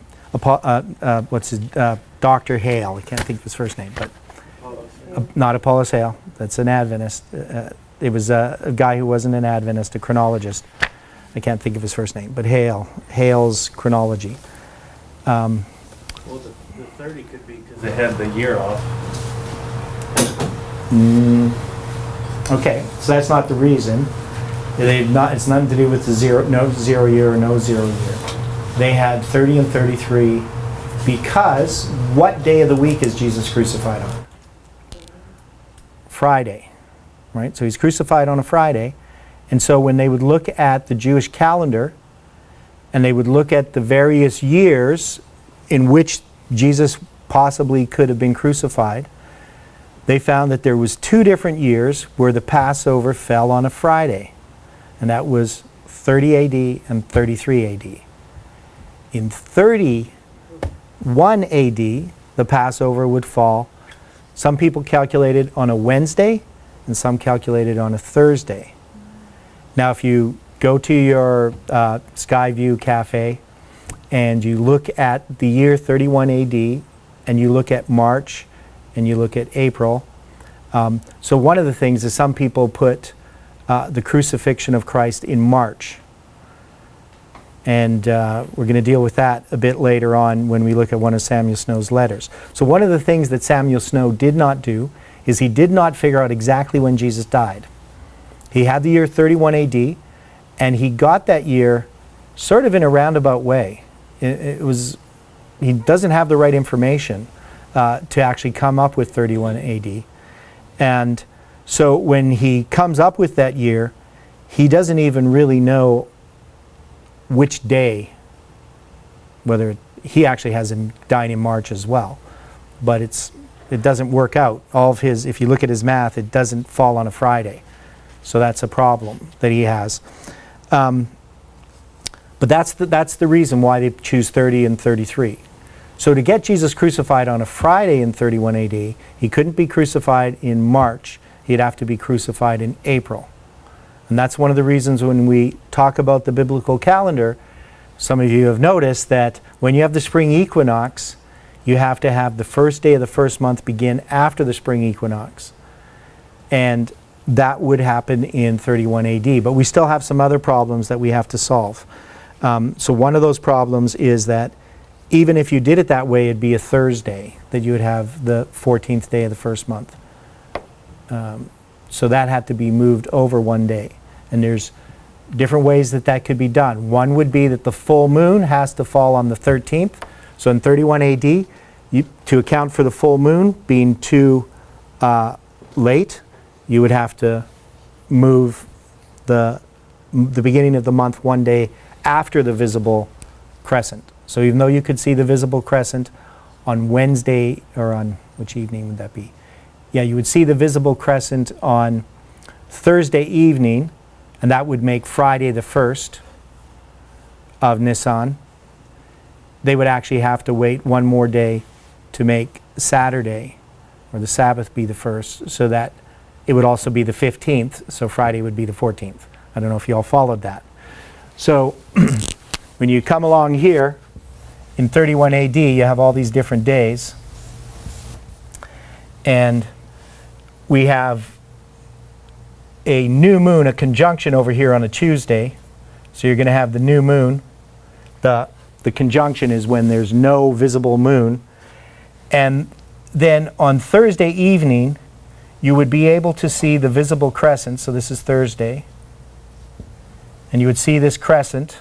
Hale. I can't think of his first name, but not Apollos Hale. That's an Adventist. It was a guy who wasn't an Adventist, a chronologist. I can't think of his first name, but Hale's Chronology. Well, the 30 could be because they had the year off. Okay, so that's not the reason. It's nothing to do with the no 0 year or no 0 year. They had 30 and 33 because what day of the week is Jesus crucified on? Friday, right? So he's crucified on a Friday. And so when they would look at the Jewish calendar and they would look at the various years in which Jesus possibly could have been crucified, they found that there was 2 different years where the Passover fell on a Friday. And that was 30 AD and 33 AD. In 31 AD, the Passover would fall. Some people calculated on a Wednesday, and some calculated on a Thursday. Now, if you go to your Skyview Cafe and you look at the year 31 AD, and you look at March, and you look at April, so one of the things is some people put the crucifixion of Christ in March. And we're going to deal with that a bit later on when we look at one of Samuel Snow's letters. So one of the things that Samuel Snow did not do is he did not figure out exactly when Jesus died. He had the year 31 AD, and he got that year sort of in a roundabout way. He doesn't have the right information to actually come up with 31 AD. And so when he comes up with that year, he doesn't even really know which day, whether he actually has him dying in March as well. But it doesn't work out. All of his, if you look at his math, it doesn't fall on a Friday. So that's a problem that he has. But that's the reason why they choose 30 and 33. So to get Jesus crucified on a Friday in 31 AD, he couldn't be crucified in March. He'd have to be crucified in April. And that's one of the reasons when we talk about the biblical calendar, some of you have noticed that when you have the spring equinox, you have to have the first day of the first month begin after the spring equinox. And that would happen in 31 AD. But we still have some other problems that we have to solve. So one of those problems is that even if you did it that way, it'd be a Thursday, that you would have the 14th day of the first month. So that had to be moved over one day. And there's different ways that that could be done. One would be that the full moon has to fall on the 13th. So in 31 AD, to account for the full moon being too late, you would have to move the beginning of the month one day after the visible crescent. So even though you could see the visible crescent on Wednesday, or on which evening would that be? Yeah, you would see the visible crescent on Thursday evening, and that would make Friday the 1st of Nisan. They would actually have to wait one more day to make Saturday, or the Sabbath, be the 1st, so that it would also be the 15th, so Friday would be the 14th. I don't know if you all followed that. So when you come along here, in 31 AD, you have all these different days. And we have a new moon, a conjunction over here on a Tuesday. So you're going to have the new moon. The conjunction is when there's no visible moon. And then on Thursday evening, you would be able to see the visible crescent. So this is Thursday. And you would see this crescent.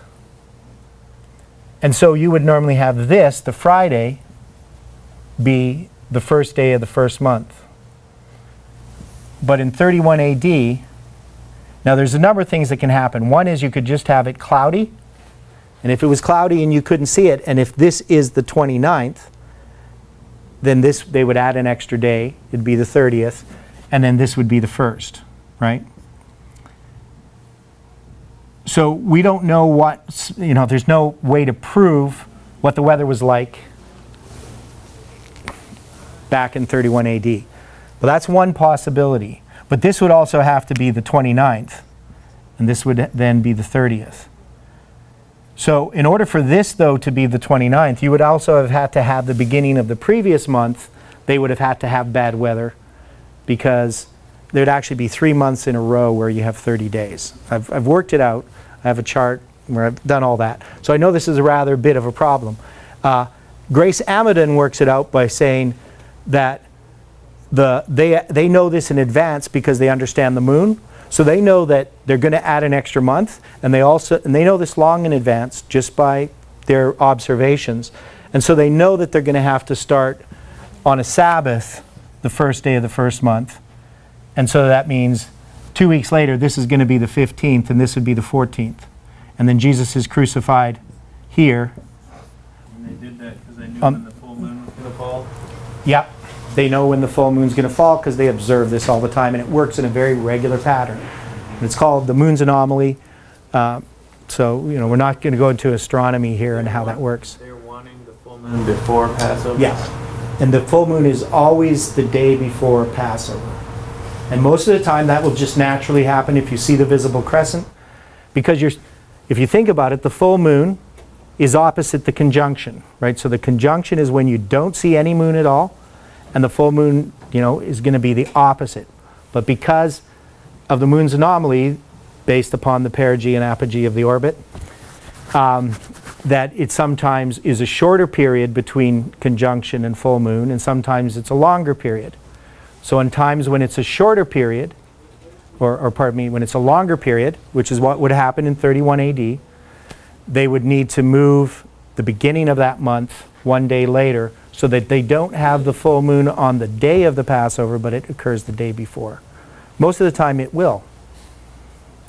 And so you would normally have this, the Friday, be the first day of the first month. But in 31 AD, now there's a number of things that can happen. One is you could just have it cloudy. And if it was cloudy and you couldn't see it, and if this is the 29th, then they would add an extra day. It'd be the 30th. And then this would be the 1st, right? So we don't know there's no way to prove what the weather was like back in 31 AD. Well, that's one possibility. But this would also have to be the 29th, and this would then be the 30th. So in order for this, though, to be the 29th, you would also have had to have the beginning of the previous month. They would have had to have bad weather, because there'd actually be 3 months in a row where you have 30 days. I've worked it out. I have a chart where I've done all that. So I know this is a rather bit of a problem. Grace Amadon works it out by saying that they know this in advance because they understand the moon. So they know that they're going to add an extra month, and they know this long in advance just by their observations. And so they know that they're going to have to start on a Sabbath the first day of the first month. And so that means 2 weeks later, this is going to be the 15th, and this would be the 14th. And then Jesus is crucified here. And they did that because they knew when the full moon was going to fall? Yep. They know when the full moon's going to fall because they observe this all the time, and it works in a very regular pattern. And it's called the moon's anomaly. So, we're not going to go into astronomy here and how that works. They're wanting the full moon before Passover? Yeah. And the full moon is always the day before Passover. And most of the time that will just naturally happen if you see the visible crescent. Because if you think about it, the full moon is opposite the conjunction, right? So the conjunction is when you don't see any moon at all, and the full moon, is going to be the opposite. But because of the moon's anomaly, based upon the perigee and apogee of the orbit, that it sometimes is a shorter period between conjunction and full moon, and sometimes it's a longer period. So in times when it's a shorter period, when it's a longer period, which is what would happen in 31 AD, they would need to move the beginning of that month one day later so that they don't have the full moon on the day of the Passover, but it occurs the day before. Most of the time it will.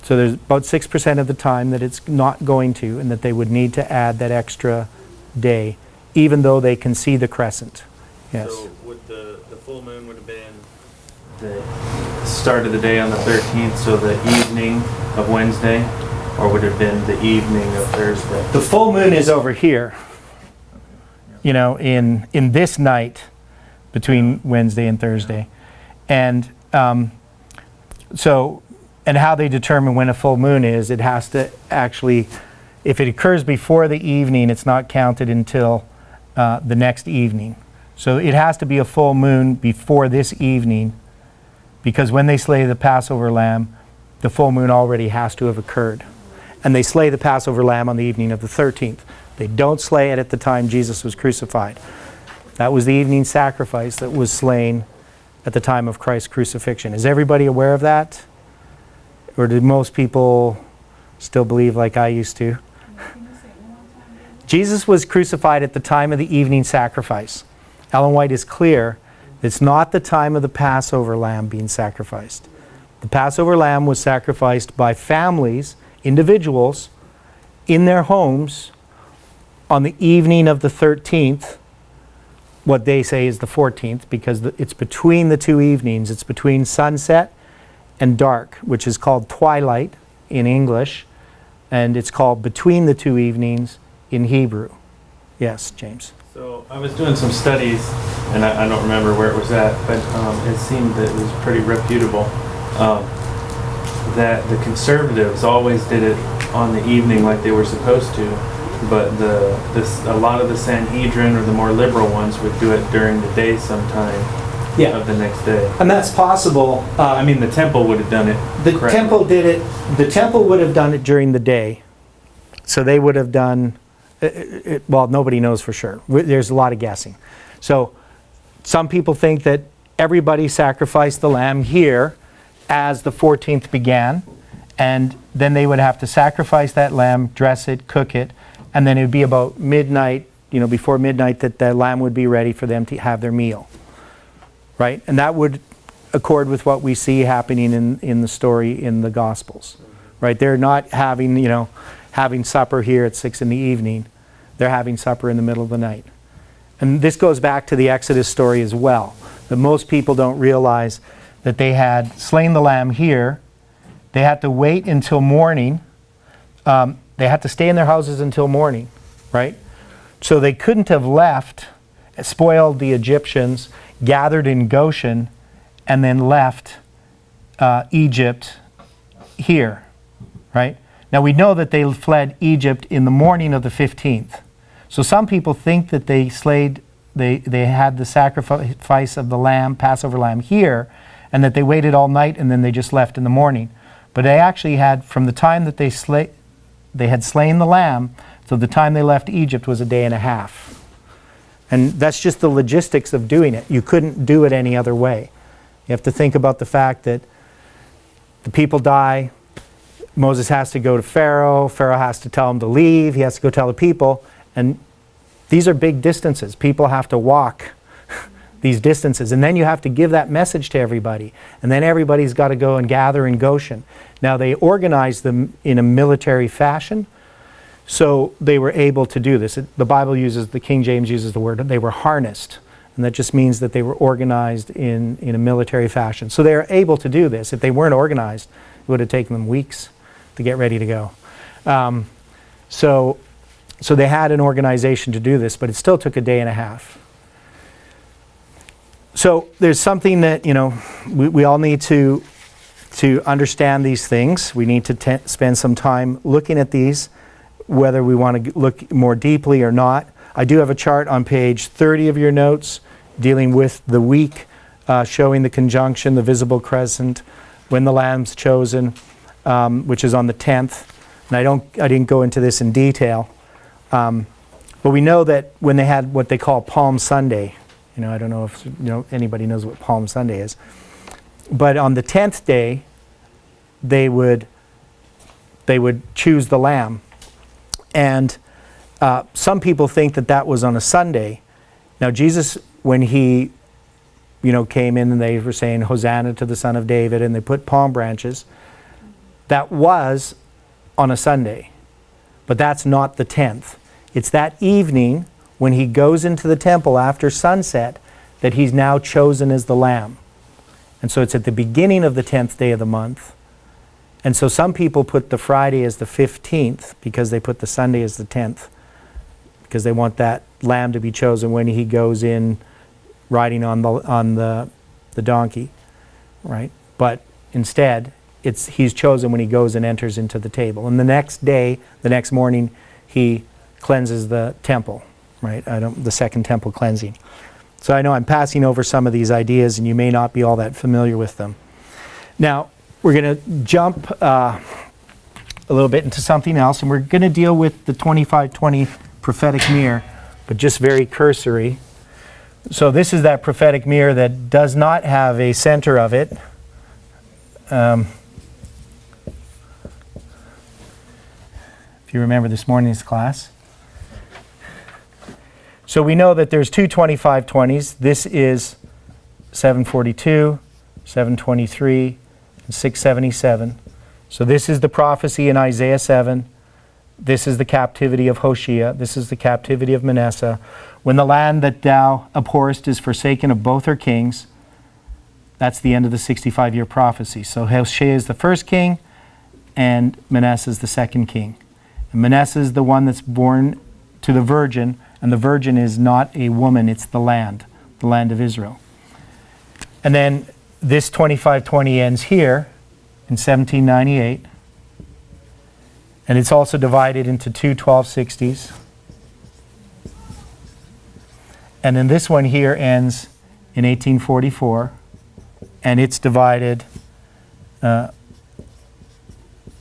So there's about 6% of the time that it's not going to, and that they would need to add that extra day, even though they can see the crescent. Yes. So would the full moon would have been the start of the day on the 13th, so the evening of Wednesday, or would it have been the evening of Thursday? The full moon is over here, in this night between Wednesday and Thursday. And and how they determine when a full moon is, it has to actually, if it occurs before the evening, it's not counted until the next evening. So it has to be a full moon before this evening, because when they slay the Passover lamb, the full moon already has to have occurred. And they slay the Passover lamb on the evening of the 13th. They don't slay it at the time Jesus was crucified. That was the evening sacrifice that was slain at the time of Christ's crucifixion. Is everybody aware of that? Or do most people still believe like I used to? Jesus was crucified at the time of the evening sacrifice. Ellen White is clear. It's not the time of the Passover lamb being sacrificed. The Passover lamb was sacrificed by families, individuals, in their homes on the evening of the 13th, what they say is the 14th, because it's between the two evenings. It's between sunset and dark, which is called twilight in English, and it's called between the two evenings in Hebrew. Yes, James. So I was doing some studies, and I don't remember where it was at, but it seemed that it was pretty reputable, that the conservatives always did it on the evening like they were supposed to, but a lot of the Sanhedrin or the more liberal ones would do it during the day sometime of the next day. And that's possible. The temple would have done it. The temple did it. The temple would have done it during the day. So they would have done well, nobody knows for sure. There's a lot of guessing. So some people think that everybody sacrificed the lamb here as the 14th began, and then they would have to sacrifice that lamb, dress it, cook it, and then it would be about midnight, before midnight, that the lamb would be ready for them to have their meal. Right? And that would accord with what we see happening in the story in the Gospels. Right? They're not having, having supper here at 6 in the evening. They're having supper in the middle of the night. And this goes back to the Exodus story as well. That most people don't realize that they had slain the lamb here. They had to wait until morning. They had to stay in their houses until morning, right? So they couldn't have left, spoiled the Egyptians, gathered in Goshen, and then left Egypt here, right? Now we know that they fled Egypt in the morning of the 15th. So some people think that they had the sacrifice of the lamb, Passover lamb here, and that they waited all night and then they just left in the morning. But they actually had, from the time that they had slain the lamb, so the time they left Egypt was a day and a half. And that's just the logistics of doing it. You couldn't do it any other way. You have to think about the fact that the people die. Moses has to go to Pharaoh. Pharaoh has to tell him to leave. He has to go tell the people. And these are big distances. People have to walk these distances. And then you have to give that message to everybody. And then everybody's got to go and gather in Goshen. Now they organized them in a military fashion. So they were able to do this. The Bible uses, the King James uses the word, they were harnessed. And that just means that they were organized in a military fashion. So they were able to do this. If they weren't organized, it would have taken them weeks to get ready to go. So they had an organization to do this, but it still took a day and a half. So there's something that, we all need to understand these things. We need to spend some time looking at these, whether we want to look more deeply or not. I do have a chart on page 30 of your notes dealing with the week, showing the conjunction, the visible crescent, when the Lamb's chosen, which is on the 10th. And I didn't go into this in detail. But we know that when they had what they call Palm Sunday, I don't know if anybody knows what Palm Sunday is. But on the 10th day, they would choose the lamb. And some people think that was on a Sunday. Now Jesus, when he came in and they were saying, Hosanna to the Son of David, and they put palm branches, that was on a Sunday. But that's not the 10th. It's that evening when he goes into the temple after sunset that he's now chosen as the lamb. And so it's at the beginning of the 10th day of the month. And so some people put the Friday as the 15th because they put the Sunday as the 10th, because they want that lamb to be chosen when he goes in riding on the donkey, right? But instead, he's chosen when he goes and enters into the table. And the next day, the next morning, he cleanses the temple, right? The second temple cleansing. So I know I'm passing over some of these ideas, and you may not be all that familiar with them. Now, we're going to jump a little bit into something else, and we're going to deal with the 2520 prophetic mirror, but just very cursory. So this is that prophetic mirror that does not have a center of it. If you remember this morning's class. So we know that there's two 2520s. This is 742, 723, and 677. So this is the prophecy in Isaiah 7. This is the captivity of Hoshea. This is the captivity of Manasseh. When the land that thou abhorrest is forsaken of both her kings, that's the end of the 65-year prophecy. So Hoshea is the first king, and Manasseh is the second king. And Manasseh is the one that's born to the virgin, and the virgin is not a woman, it's the land of Israel. And then this 2520 ends here in 1798. And it's also divided into two 1260s. And then this one here ends in 1844. And it's divided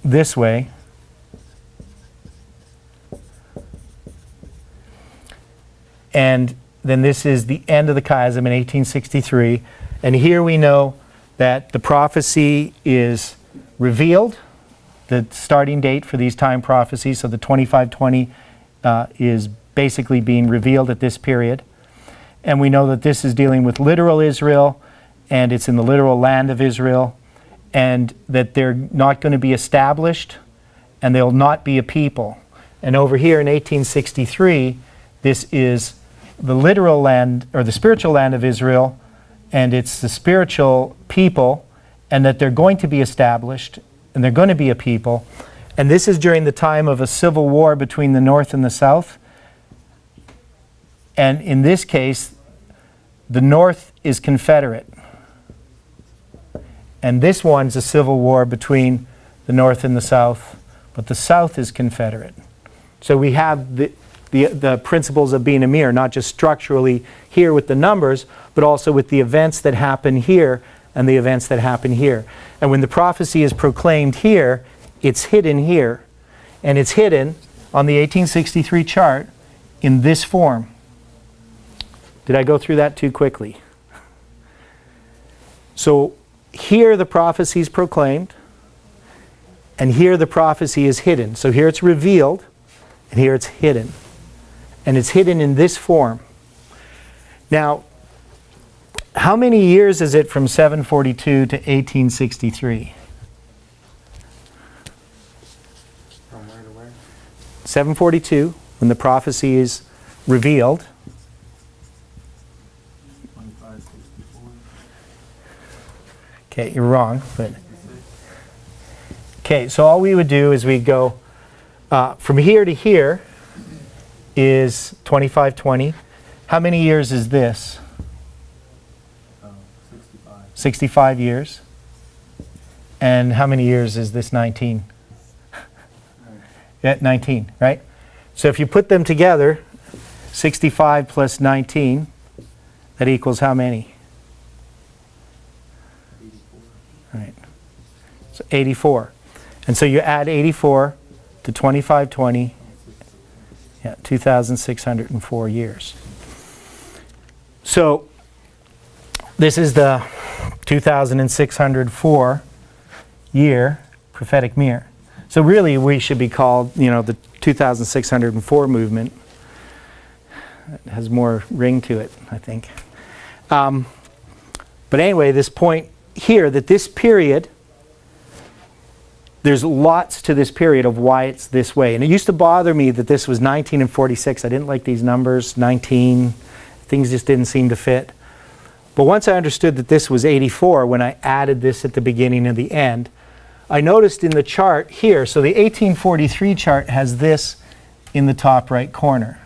this way. And then this is the end of the chiasm in 1863. And here we know that the prophecy is revealed, the starting date for these time prophecies. So the 2520 is basically being revealed at this period. And we know that this is dealing with literal Israel, and it's in the literal land of Israel, and that they're not going to be established, and they'll not be a people. And over here in 1863, this is the literal land, or the spiritual land of Israel, and it's the spiritual people, and that they're going to be established, and they're going to be a people. And this is during the time of a civil war between the North and the South. And in this case, the North is Confederate. And this one's a civil war between the North and the South, but the South is Confederate. So we have the principles of being a mirror, not just structurally here with the numbers, but also with the events that happen here and the events that happen here. And when the prophecy is proclaimed here, it's hidden here. And it's hidden on the 1863 chart in this form. Did I go through that too quickly? So here the prophecy is proclaimed, and here the prophecy is hidden. So here it's revealed, and here it's hidden. And it's hidden in this form. Now, how many years is it from 742 to 1863? From where to where? 742, when the prophecy is revealed. 25, 64. Okay, you're wrong, but... Okay, so all we would do is we'd go from here to here is 2520. How many years is this? 65. 65 years. And how many years is this 19? Yeah, 19, right? So if you put them together, 65 plus 19, that equals how many? 84. Right. So 84. And so you add 84 to 2520, yeah, 2,604 years. So this is the 2,604 year prophetic mirror. So really we should be called, the 2,604 movement. It has more ring to it, I think. But anyway, this point here, that this period, there's lots to this period of why it's this way. And it used to bother me that this was 19 and 46. I didn't like these numbers, 19. Things just didn't seem to fit. But once I understood that this was 84, when I added this at the beginning and the end, I noticed in the chart here, so the 1843 chart has this in the top right corner.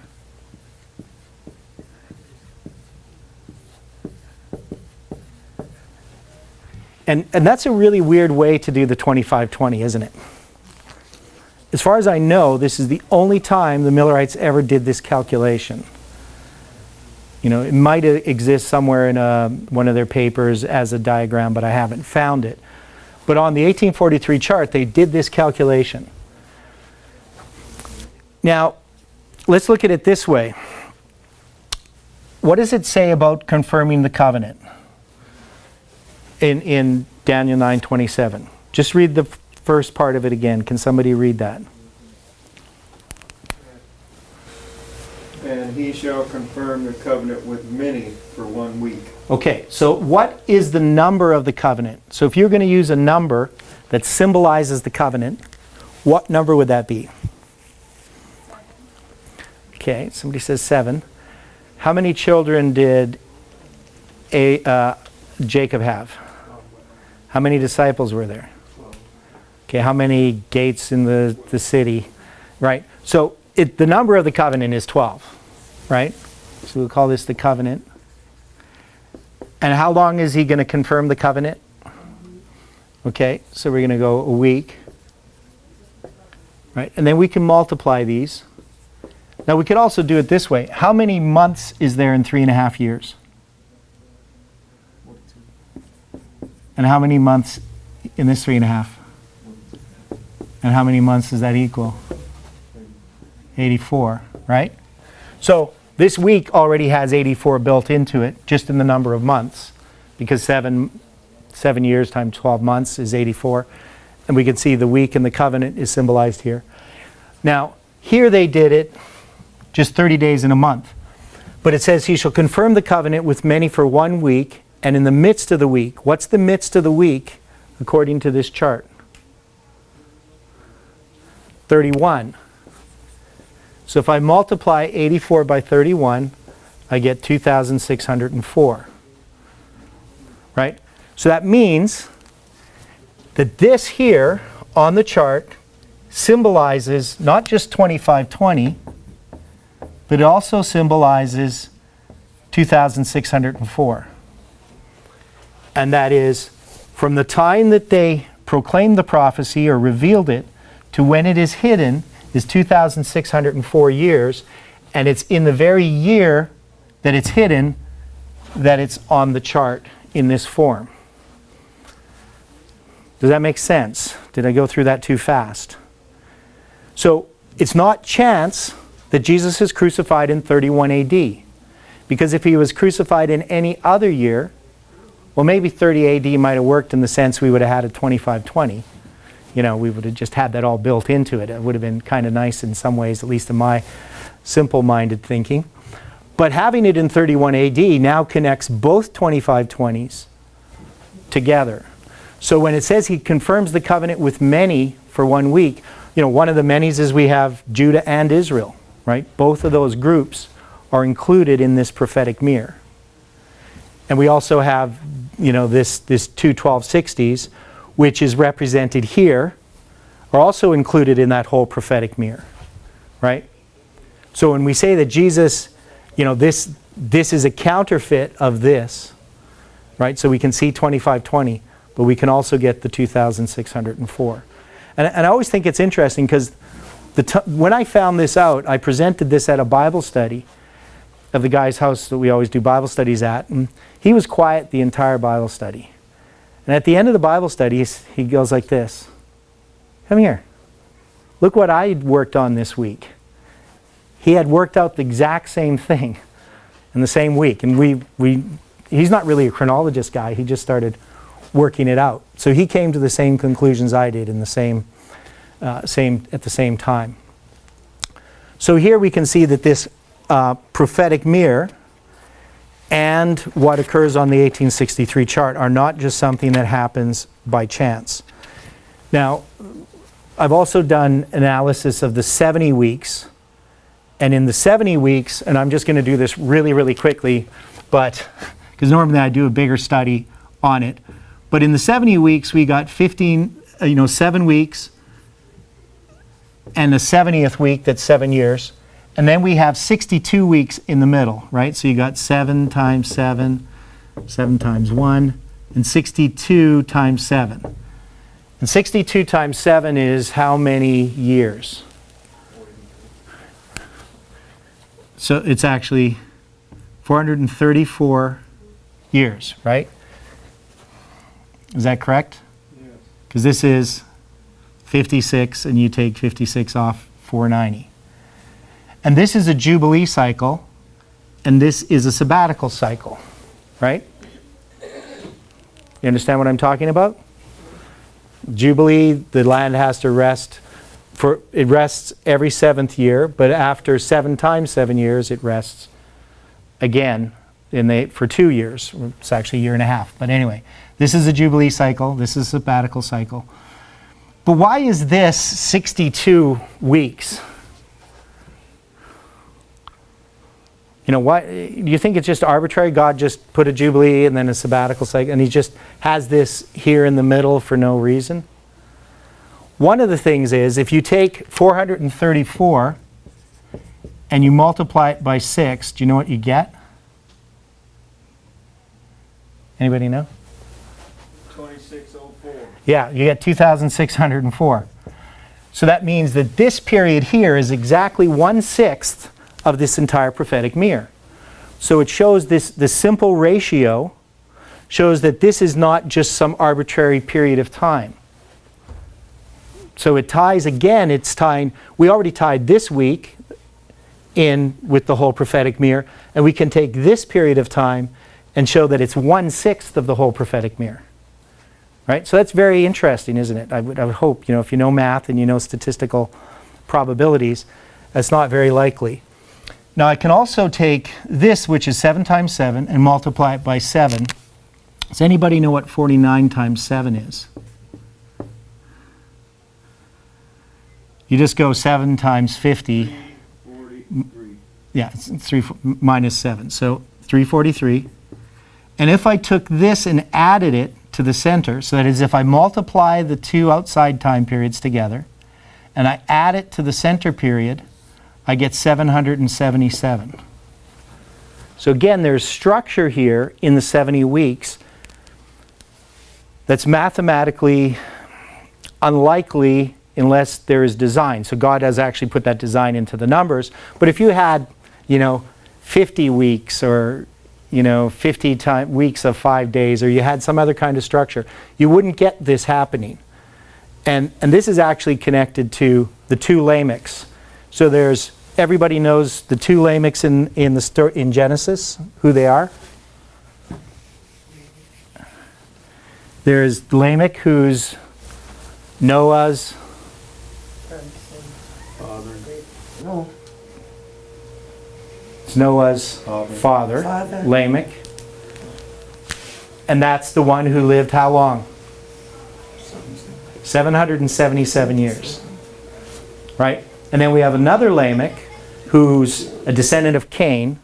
And that's a really weird way to do the 2520, isn't it? As far as I know, this is the only time the Millerites ever did this calculation. It might exist somewhere in one of their papers as a diagram, but I haven't found it. But on the 1843 chart, they did this calculation. Now, let's look at it this way. What does it say about confirming the covenant in Daniel 9:27? Just read the first part of it again. Can somebody read that? And he shall confirm the covenant with many for 1 week. Okay, so what is the number of the covenant? So if you're going to use a number that symbolizes the covenant, what number would that be? Okay, somebody says 7. How many children did Jacob have? How many disciples were there? Okay, how many gates in the city? Right, so the number of the covenant is 12, right? So we'll call this the covenant. And how long is he going to confirm the covenant? Okay, so we're going to go a week. Right, and then we can multiply these. Now we could also do it this way. How many months is there in 3.5 years? And how many months in this 3.5? And how many months does that equal? 84, right? So this week already has 84 built into it, just in the number of months, because 7 years times 12 months is 84. And we can see the week in the covenant is symbolized here. Now, here they did it just 30 days in a month. But it says he shall confirm the covenant with many for 1 week, and in the midst of the week. What's the midst of the week according to this chart? 31. So if I multiply 84 by 31, I get 2,604. Right? So that means that this here on the chart symbolizes not just 2520, but it also symbolizes 2,604. And that is from the time that they proclaimed the prophecy or revealed it to when it is hidden is 2,604 years, and it's in the very year that it's hidden that it's on the chart in this form. Does that make sense? Did I go through that too fast? So it's not chance that Jesus is crucified in 31 AD, because if he was crucified in any other year, Well, maybe 30 AD might have worked in the sense we would have had a 25-20. You know, we would have just had that all built into it. It would have been kind of nice in some ways, at least in my simple-minded thinking. But having it in 31 AD now connects both 25-20s together. So when it says he confirms the covenant with many for 1 week, you know, one of the manys is we have Judah and Israel, right? Both of those groups are included in this prophetic mirror. And we also have, you know, this 2/1260s, which is represented here, are also included in that whole prophetic mirror, right? So when we say that Jesus, you know, this is a counterfeit of this, right? So we can see 25-20, but we can also get the 2,604. And I always think it's interesting because when I found this out, I presented this at a Bible study of the guy's house that we always do Bible studies at, and he was quiet the entire Bible study. And at the end of the Bible study, he goes like this, "Come here. Look what I worked on this week." He had worked out the exact same thing in the same week. And he's not really a chronologist guy. He just started working it out. So he came to the same conclusions I did in the at the same time. So here we can see that this prophetic mirror and what occurs on the 1863 chart are not just something that happens by chance. Now, I've also done analysis of the 70 weeks. And in the 70 weeks, and I'm just going to do this really, really quickly, but because normally I do a bigger study on it. But in the 70 weeks, we got 7 weeks, and the 70th week, that's 7 years. And then we have 62 weeks in the middle, right? So you got 7 times 7, 7 times 1, and 62 times 7. And 62 times 7 is how many years? So it's actually 434 years, right? Is that correct? Yes. Because this is 56, and you take 56 off 490. And this is a Jubilee cycle, and this is a sabbatical cycle, right? You understand what I'm talking about? Jubilee, the land has to rest. It rests every 7th year, but after 7 times 7 years, it rests again for 2 years. It's actually a year and a half. But anyway, this is a Jubilee cycle. This is a sabbatical cycle. But why is this 62 weeks? You know, why do you think it's just arbitrary? God just put a Jubilee and then a sabbatical cycle, and he just has this here in the middle for no reason? One of the things is, if you take 434 and you multiply it by 6, do you know what you get? Anybody know? 2604. Yeah, you get 2,604. So that means that this period here is exactly 1/6 of this entire prophetic mirror. So it shows the simple ratio shows that this is not just some arbitrary period of time. So it ties again, we already tied this week in with the whole prophetic mirror, and we can take this period of time and show that it's 1/6 of the whole prophetic mirror. Right? So that's very interesting, isn't it? I would hope, you know, if you know math and you know statistical probabilities, that's not very likely. Now I can also take this, which is 7 times 7, and multiply it by 7. Does anybody know what 49 times 7 is? You just go 7 times 50. 43. Yeah, it's 3 minus 7. So 343. And if I took this and added it to the center, so that is if I multiply the two outside time periods together, and I add it to the center period, I get 777. So again, there's structure here in the 70 weeks that's mathematically unlikely unless there is design. So God has actually put that design into the numbers. But if you had, 50 weeks or, 50 weeks of 5 days, or you had some other kind of structure, you wouldn't get this happening. And this is actually connected to the two Lamechs. So everybody knows the two Lamechs in Genesis, who they are? There's Lamech, who's Noah's No, it's Noah's father, father. Lamech. And that's the one who lived how long? 777 years. Right? And then we have another Lamech who's a descendant of Cain,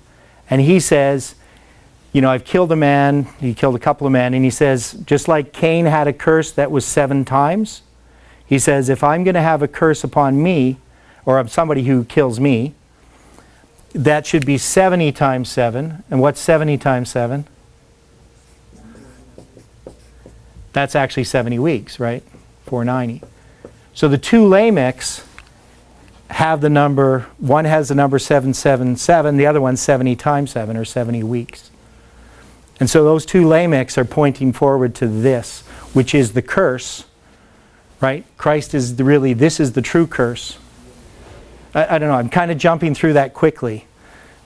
and he says, you know, I've killed a man, he killed a couple of men, and he says, just like Cain had a curse that was 7 times, he says, if I'm going to have a curse upon me, or of somebody who kills me, that should be 70 times 7. And what's 70 times 7? That's actually 70 weeks, right? 490. So the two Lamechs have the number, one has the number 777, the other one's 70 times 7, or 70 weeks. And so those two Lamechs are pointing forward to this, which is the curse, right? Christ is really, this is the true curse. I don't know, I'm kind of jumping through that quickly.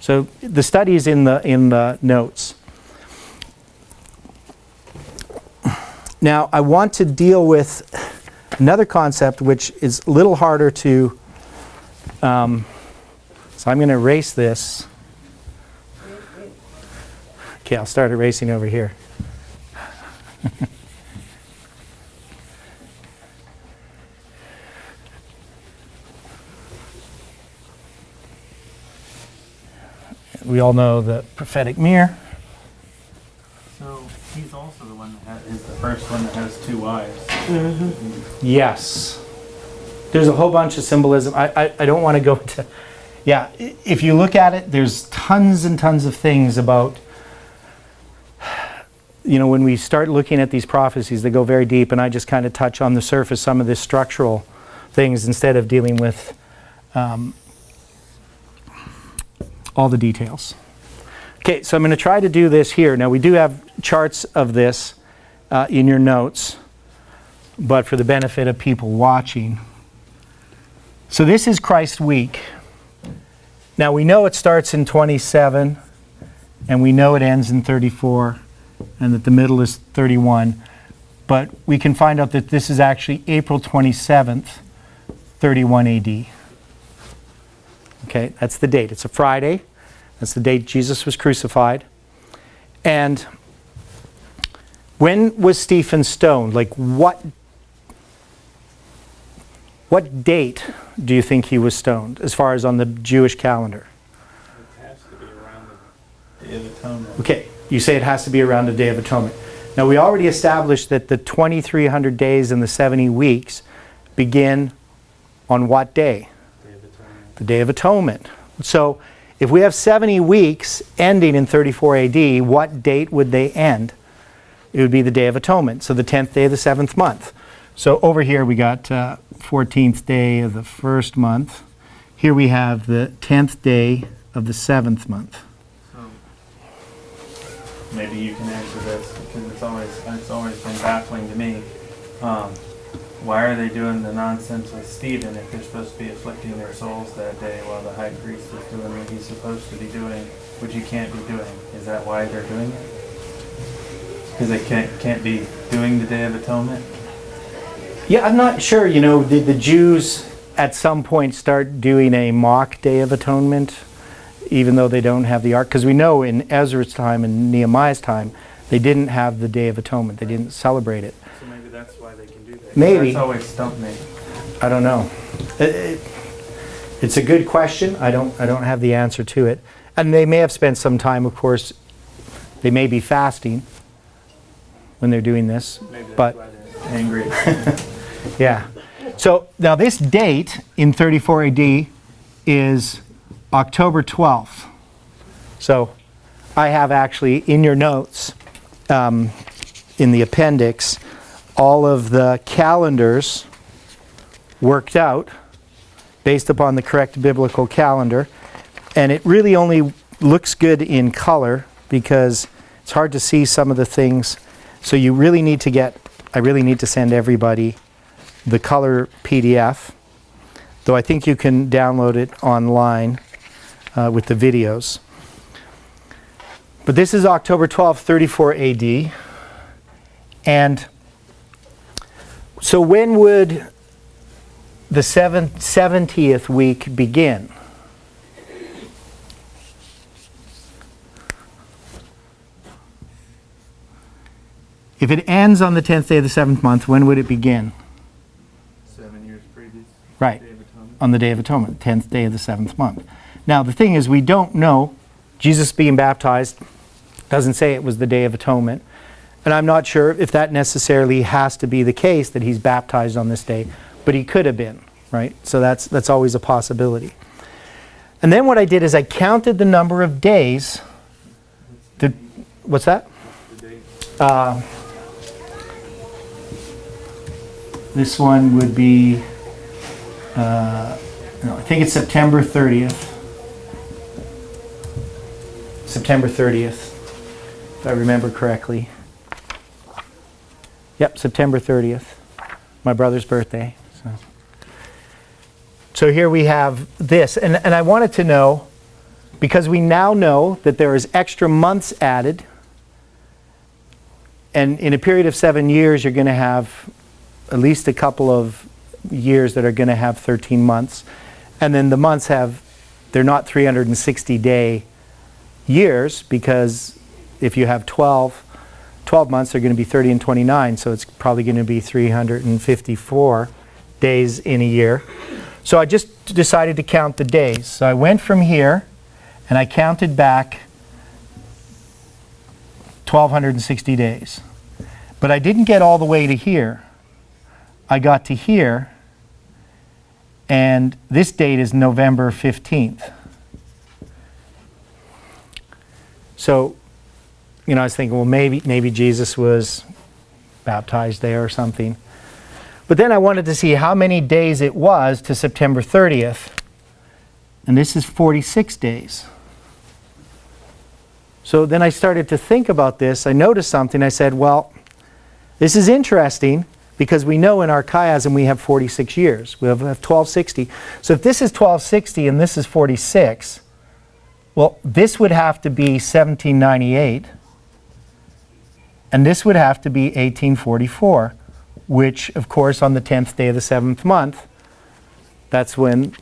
So the study is in the notes. Now I want to deal with another concept which is a little harder to, so I'm going to erase this. Okay, I'll start erasing over here. We all know the prophetic mirror. So he's also the one that is the first one that has 2 wives. Yes. There's a whole bunch of symbolism. I don't want to go into... Yeah, if you look at it, there's tons and tons of things about... You know, when we start looking at these prophecies, they go very deep, and I just kind of touch on the surface some of the structural things instead of dealing with all the details. Okay, so I'm going to try to do this here. Now, we do have charts of this in your notes, but for the benefit of people watching. So this is Christ Week. Now, we know it starts in 27, and we know it ends in 34, and that the middle is 31. But we can find out that this is actually April 27th, 31 AD. Okay, that's the date. It's a Friday. That's the date Jesus was crucified. And when was Stephen stoned? Like what date do you think he was stoned as far as on the Jewish calendar? It has to be around the Day of Atonement. Okay, you say it has to be around the Day of Atonement. Now we already established that the 2,300 days and the 70 weeks begin on what day? Day of Atonement. The Day of Atonement. So if we have 70 weeks ending in 34 AD, what date would they end? It would be the Day of Atonement, so the 10th day of the 7th month. So over here we got 14th day of the 1st month. Here we have the 10th day of the 7th month. So maybe you can answer this, because it's always been baffling to me. Why are they doing the nonsense with Stephen if they're supposed to be afflicting their souls that day while the high priest is doing what he's supposed to be doing, which he can't be doing? Is that why they're doing it? Because they can't be doing the Day of Atonement? Yeah, I'm not sure, you know, did the Jews at some point start doing a mock Day of Atonement, even though they don't have the Ark? Because we know in Ezra's time and Nehemiah's time, they didn't have the Day of Atonement. They didn't celebrate it. So maybe that's why they can do that. Maybe. That's always stumped me. I don't know. It's a good question. I don't have the answer to it. And they may have spent some time, of course, they may be fasting when they're doing this. Maybe that's but why they're angry. yeah. So now this date in 34 AD is October 12th. So I have actually in your notes, in the appendix, all of the calendars worked out based upon the correct biblical calendar. And it really only looks good in color because it's hard to see some of the things. So you really need to I really need to send everybody the color PDF, though I think you can download it online with the videos. But this is October 12th, 34 AD, and So when would the 70th week begin? If it ends on the 10th day of the 7th month, when would it begin? 7 years previous. Right, Day of Atonement. on the Day of Atonement, 10th day of the 7th month. Now the thing is, we don't know. Jesus being baptized doesn't say it was the Day of Atonement. And I'm not sure if that necessarily has to be the case, that he's baptized on this day, but he could have been, right? So that's always a possibility. And then what I did is I counted the number of days. What's that? The date. This one would be, no, I think it's September 30th. September 30th, if I remember correctly. Yep, September 30th, my brother's birthday. So here we have this, and I wanted to know, because we now know that there is extra months added, and in a period of 7 years, you're going to have at least a couple of years that are going to have 13 months. And then the months they're not 360-day years, because if you have 12 months, they're going to be 30 and 29, so it's probably going to be 354 days in a year. So I just decided to count the days. So I went from here, and I counted back 1,260 days. But I didn't get all the way to here. I got to here, and this date is November 15th. So, I was thinking, well, maybe Jesus was baptized there or something. But then I wanted to see how many days it was to September 30th. And this is 46 days. So then I started to think about this. I noticed something. I said, well, this is interesting, because we know in our chiasm we have 46 years. We have 1260. So if this is 1260 and this is 46, well, this would have to be 1798. And this would have to be 1844, which, of course, on the 10th day of the 7th month, that's when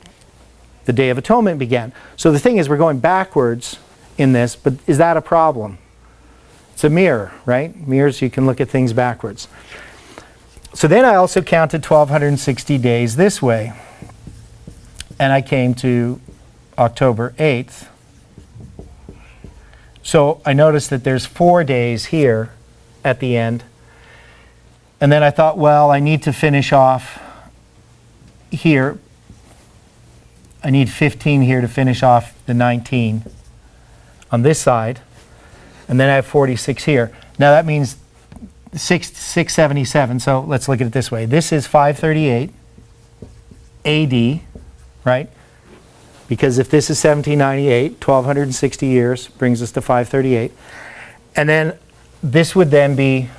the Day of Atonement began. So the thing is, we're going backwards in this, but is that a problem? It's a mirror, right? Mirrors, you can look at things backwards. So then I also counted 1,260 days this way. And I came to October 8th. So I noticed that there's 4 days here at the end. And then I thought, well, I need to finish off here. I need 15 here to finish off the 19 on this side. And then I have 46 here. Now that means 677. So let's look at it this way. This is 538 AD, right? Because if this is 1798, 1260 years brings us to 538. And then this would then be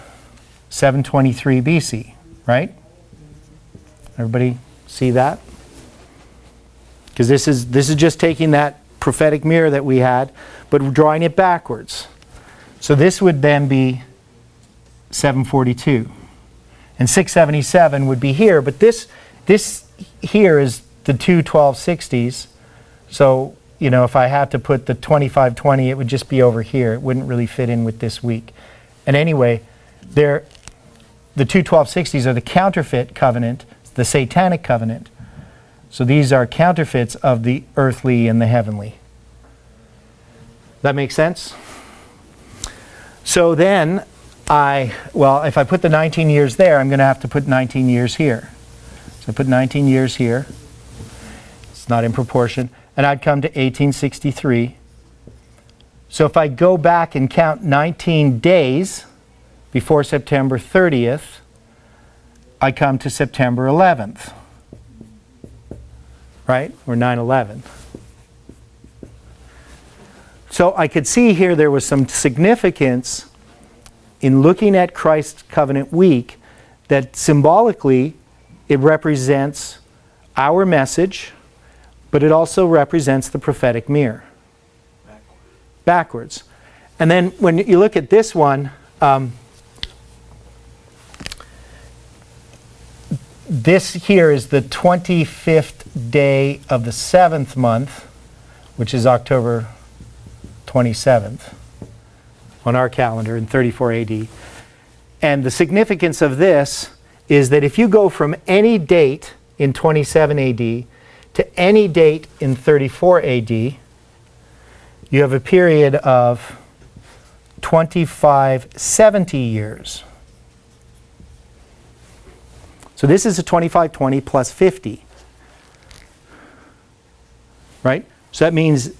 723 BC, right? Everybody see that? Because this is just taking that prophetic mirror that we had, but drawing it backwards. So this would then be 742. And 677 would be here, but this here is the two 1260s. So, if I had to put the 2520, it would just be over here. It wouldn't really fit in with this week. And anyway, the two 1260s are the counterfeit covenant, the satanic covenant. So these are counterfeits of the earthly and the heavenly. That makes sense? So then if I put the 19 years there, I'm going to have to put 19 years here. So I put 19 years here. It's not in proportion. And I'd come to 1863. So if I go back and count 19 days before September 30th, I come to September 11th. Right? Or 9/11. So I could see here there was some significance in looking at Christ's covenant week, that symbolically it represents our message, but it also represents the prophetic mirror. Backwards. And then when you look at this one, this here is the 25th day of the 7th month, which is October 27th on our calendar in 34 AD. And the significance of this is that if you go from any date in 27 AD to any date in 34 AD, you have a period of 2570 years. So this is a 2520 plus 50. Right? So that means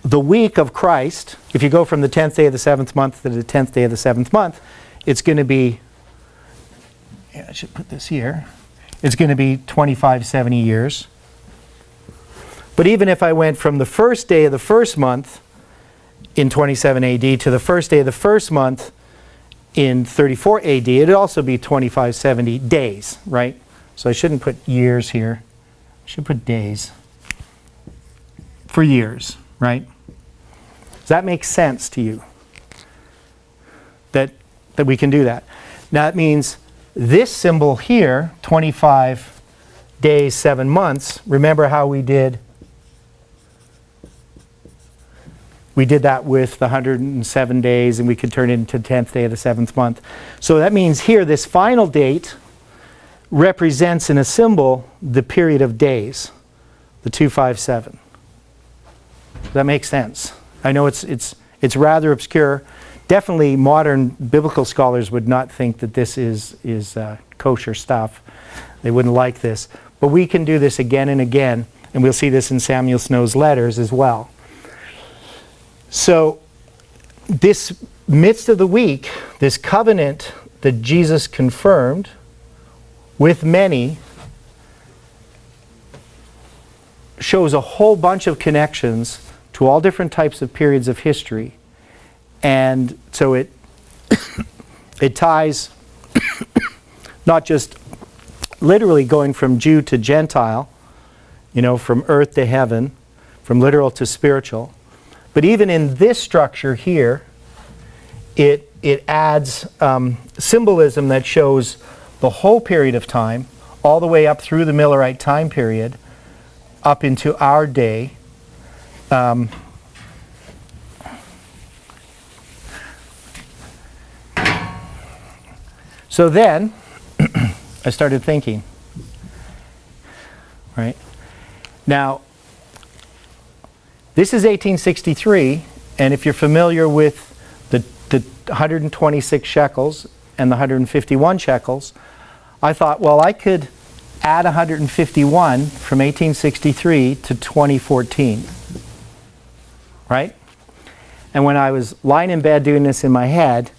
the week of Christ, if you go from the 10th day of the 7th month to the 10th day of the 7th month, it's going to be, I should put this here, it's going to be 2570 years. But even if I went from the first day of the first month in 27 AD to the first day of the first month in 34 AD, it'd also be 2570 days, right? So I shouldn't put years here. I should put days for years, right? Does that make sense to you? That we can do that. Now that means this symbol here, 25 days, 7 months, remember how we did that with the 107 days, and we could turn it into the 10th day of the 7th month. So that means here, this final date represents in a symbol the period of days, the 257. Does that make sense? I know it's rather obscure. Definitely modern biblical scholars would not think that this is kosher stuff. They wouldn't like this. But we can do this again and again, and we'll see this in Samuel Snow's letters as well. So this midst of the week, this covenant that Jesus confirmed with many shows a whole bunch of connections to all different types of periods of history. And so it ties not just literally going from Jew to Gentile, from earth to heaven, from literal to spiritual, but even in this structure here, it adds symbolism that shows the whole period of time, all the way up through the Millerite time period, up into our day. So then, I started thinking, right? Now, this is 1863, and if you're familiar with the 126 shekels and the 151 shekels, I thought, well, I could add 151 from 1863 to 2014, right? And when I was lying in bed doing this in my head,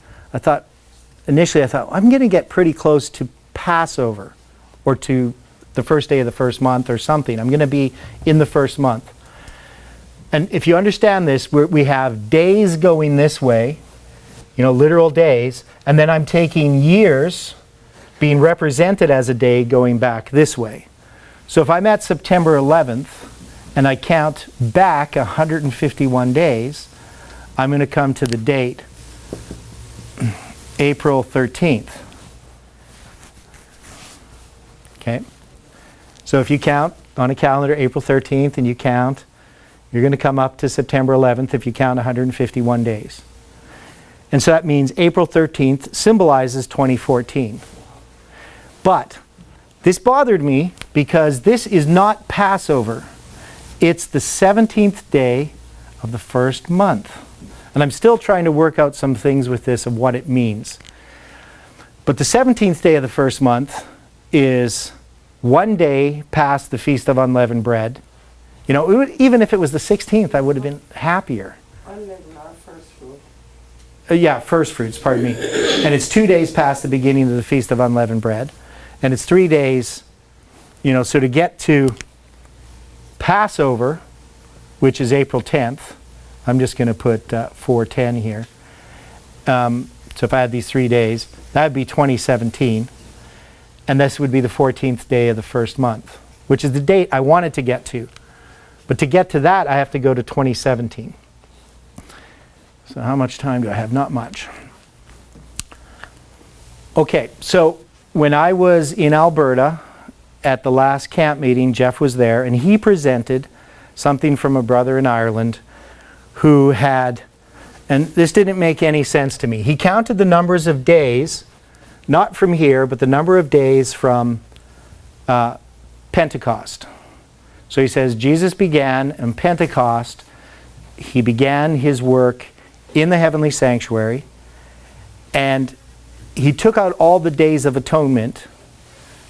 initially I thought, I'm going to get pretty close to Passover or to the first day of the first month or something. I'm going to be in the first month. And if you understand this, we have days going this way, literal days, and then I'm taking years being represented as a day going back this way. So if I'm at September 11th and I count back 151 days, I'm going to come to the date April 13th. Okay? So if you count on a calendar April 13th and you count, you're going to come up to September 11th if you count 151 days. And so that means April 13th symbolizes 2014. But this bothered me because this is not Passover. It's the 17th day of the first month. And I'm still trying to work out some things with this of what it means. But the 17th day of the first month is one day past the Feast of Unleavened Bread. Even if it was the 16th, I would have been happier. Unleavened, not first fruit. Yeah, first fruits, pardon me. And it's 2 days past the beginning of the Feast of Unleavened Bread. And it's 3 days, so to get to Passover, which is April 10th, I'm just going to put 410 here. So if I had these 3 days, that would be 2017. And this would be the 14th day of the first month, which is the date I wanted to get to. But to get to that, I have to go to 2017. So how much time do I have? Not much. Okay, so when I was in Alberta at the last camp meeting, Jeff was there, and he presented something from a brother in Ireland who had, and this didn't make any sense to me. He counted the numbers of days, not from here, but the number of days from Pentecost. So he says Jesus began on Pentecost. He began his work in the heavenly sanctuary, and he took out all the days of atonement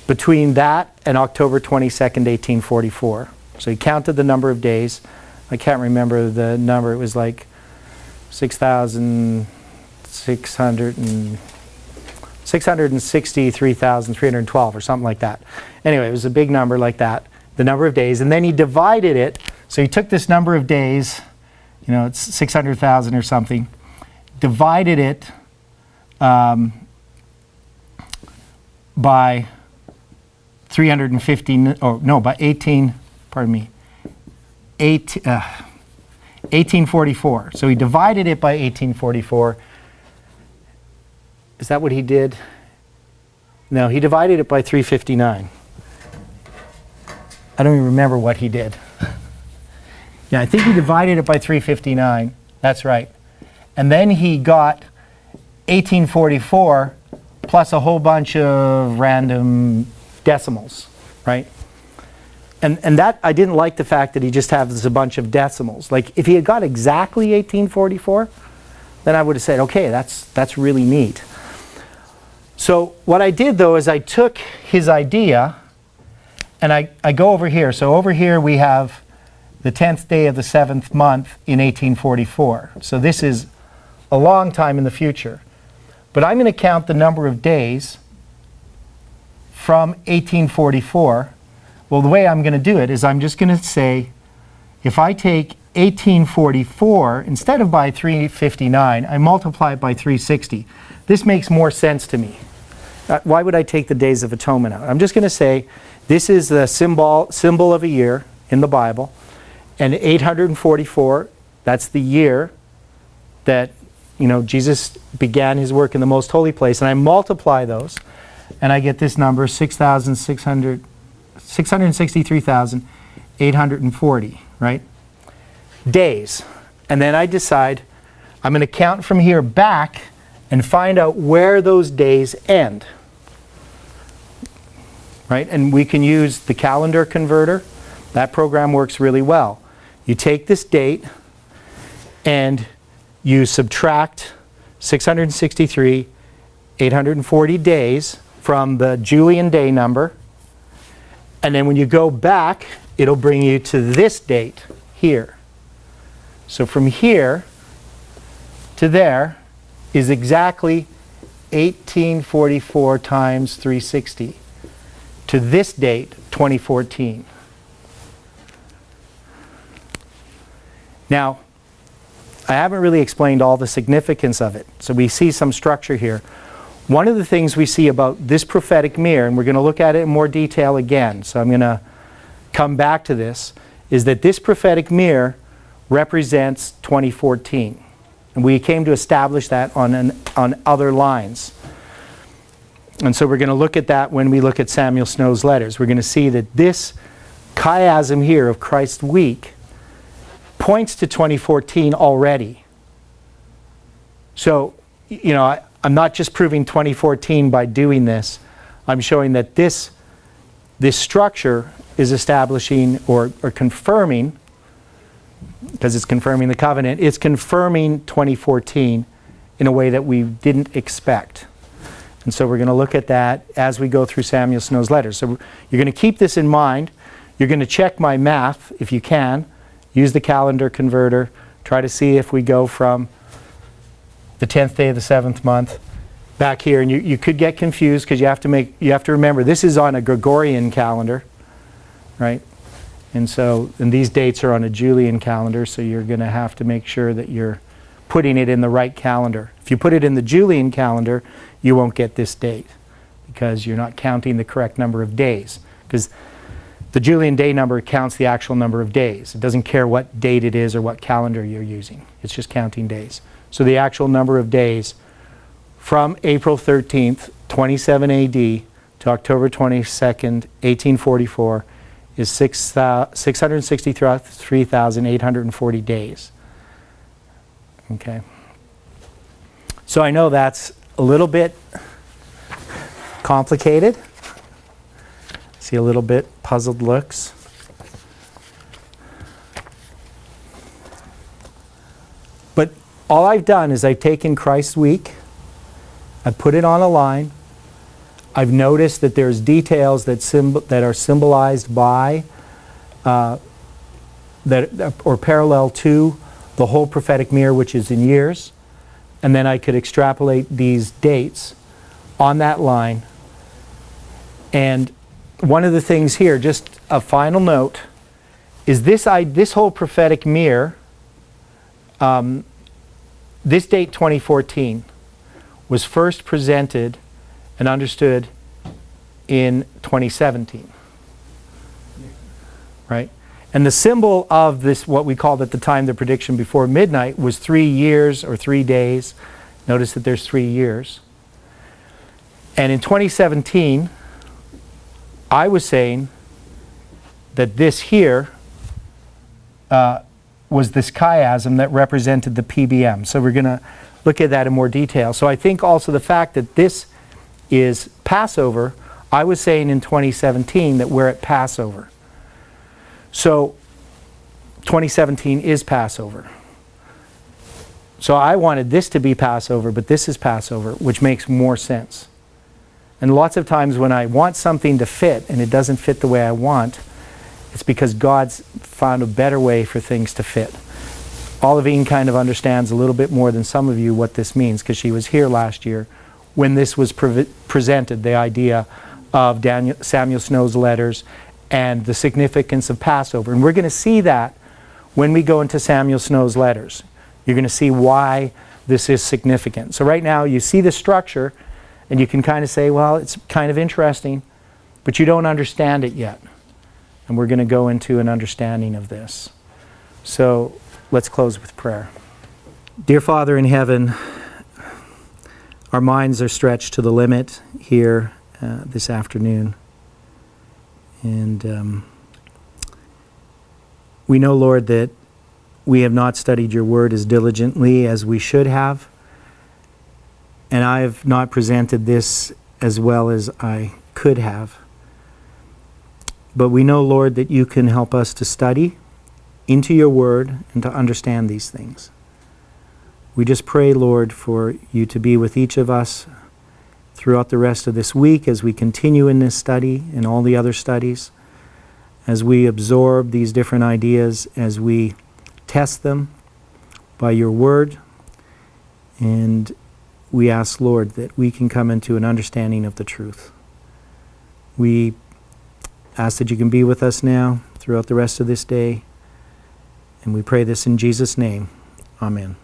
between that and October 22nd, 1844. So he counted the number of days. I can't remember the number. It was like 663,312 or something like that. Anyway, it was a big number like that, the number of days. And then he divided it. So he took this number of days, you know, it's 600,000 or something, divided it by 350, or no, by 1844. So he divided it by 1844. Is that what he did? No, he divided it by 359. I don't even remember what he did. Yeah, I think he divided it by 359. That's right. And then he got 1844 plus a whole bunch of random decimals, right? And that, I didn't like the fact that he just has a bunch of decimals. Like, if he had got exactly 1844, then I would have said, okay, that's really neat. So what I did, though, is I took his idea, and I go over here. So over here we have the 10th day of the 7th month in 1844. So this is a long time in the future. But I'm going to count the number of days from 1844. Well, the way I'm going to do it is I'm just going to say, if I take 1844, instead of by 359, I multiply it by 360. This makes more sense to me. Why would I take the Days of Atonement out? I'm just going to say, this is the symbol of a year in the Bible, and 844, that's the year that, you know, Jesus began his work in the most holy place, and I multiply those, and I get this number, 663,840, right? Days. And then I decide I'm going to count from here back and find out where those days end. Right? And we can use the calendar converter. That program works really well. You take this date and you subtract 663,840 days from the Julian day number, and then when you go back, it'll bring you to this date here. So from here to there is exactly 1844 times 360 to this date, 2014. Now, I haven't really explained all the significance of it, so we see some structure here. One of the things we see about this prophetic mirror, and we're going to look at it in more detail again, so I'm going to come back to this, is that this prophetic mirror represents 2014. And we came to establish that on other lines. And so we're going to look at that when we look at Samuel Snow's letters. We're going to see that this chiasm here of Christ's week points to 2014 already. So, you know, I'm not just proving 2014 by doing this. I'm showing that this structure is establishing or confirming, because it's confirming the covenant, it's confirming 2014 in a way that we didn't expect. And so we're going to look at that as we go through Samuel Snow's letters. So you're going to keep this in mind. You're going to check my math if you can. Use the calendar converter. Try to see if we go from the 10th day of the 7th month back here. And you could get confused because you have to remember this is on a Gregorian calendar, right? And these dates are on a Julian calendar, so you're going to have to make sure that you're putting it in the right calendar. If you put it in the Julian calendar, you won't get this date because you're not counting the correct number of days. Because the Julian day number counts the actual number of days. It doesn't care what date it is or what calendar you're using. It's just counting days. So the actual number of days from April 13th, 27 AD to October 22nd, 1844 is 663,840 days. Okay. So I know that's a little bit complicated. See a little bit puzzled looks. But all I've done is I've taken Christ's week, I've put it on a line, I've noticed that there's details that are symbolized by, or parallel to the whole prophetic mirror, which is in years. And then I could extrapolate these dates on that line. And one of the things here, just a final note, is this whole prophetic mirror, this date 2014 was first presented and understood in 2017. Right? And the symbol of this, what we called at the time the prediction before midnight, was 3 years or 3 days. Notice that there's 3 years. And in 2017, I was saying that this here was this chiasm that represented the PBM. So we're going to look at that in more detail. So I think also the fact that this is Passover, I was saying in 2017 that we're at Passover. So 2017 is Passover. So I wanted this to be Passover, but this is Passover, which makes more sense. And lots of times when I want something to fit and it doesn't fit the way I want, it's because God's found a better way for things to fit. Olivine kind of understands a little bit more than some of you what this means, because she was here last year when this was presented, the idea of Samuel Snow's letters and the significance of Passover. And we're going to see that when we go into Samuel Snow's letters. You're going to see why this is significant. So right now you see the structure and you can kind of say, well, it's kind of interesting, but you don't understand it yet. And we're going to go into an understanding of this. So let's close with prayer. Dear Father in heaven, our minds are stretched to the limit here this afternoon. And we know, Lord, that we have not studied your word as diligently as we should have. And I have not presented this as well as I could have. But we know, Lord, that you can help us to study into your word and to understand these things. We just pray, Lord, for you to be with each of us throughout the rest of this week as we continue in this study and all the other studies, as we absorb these different ideas, as we test them by your word. And we ask, Lord, that we can come into an understanding of the truth. We ask that you can be with us now throughout the rest of this day. And we pray this in Jesus' name. Amen.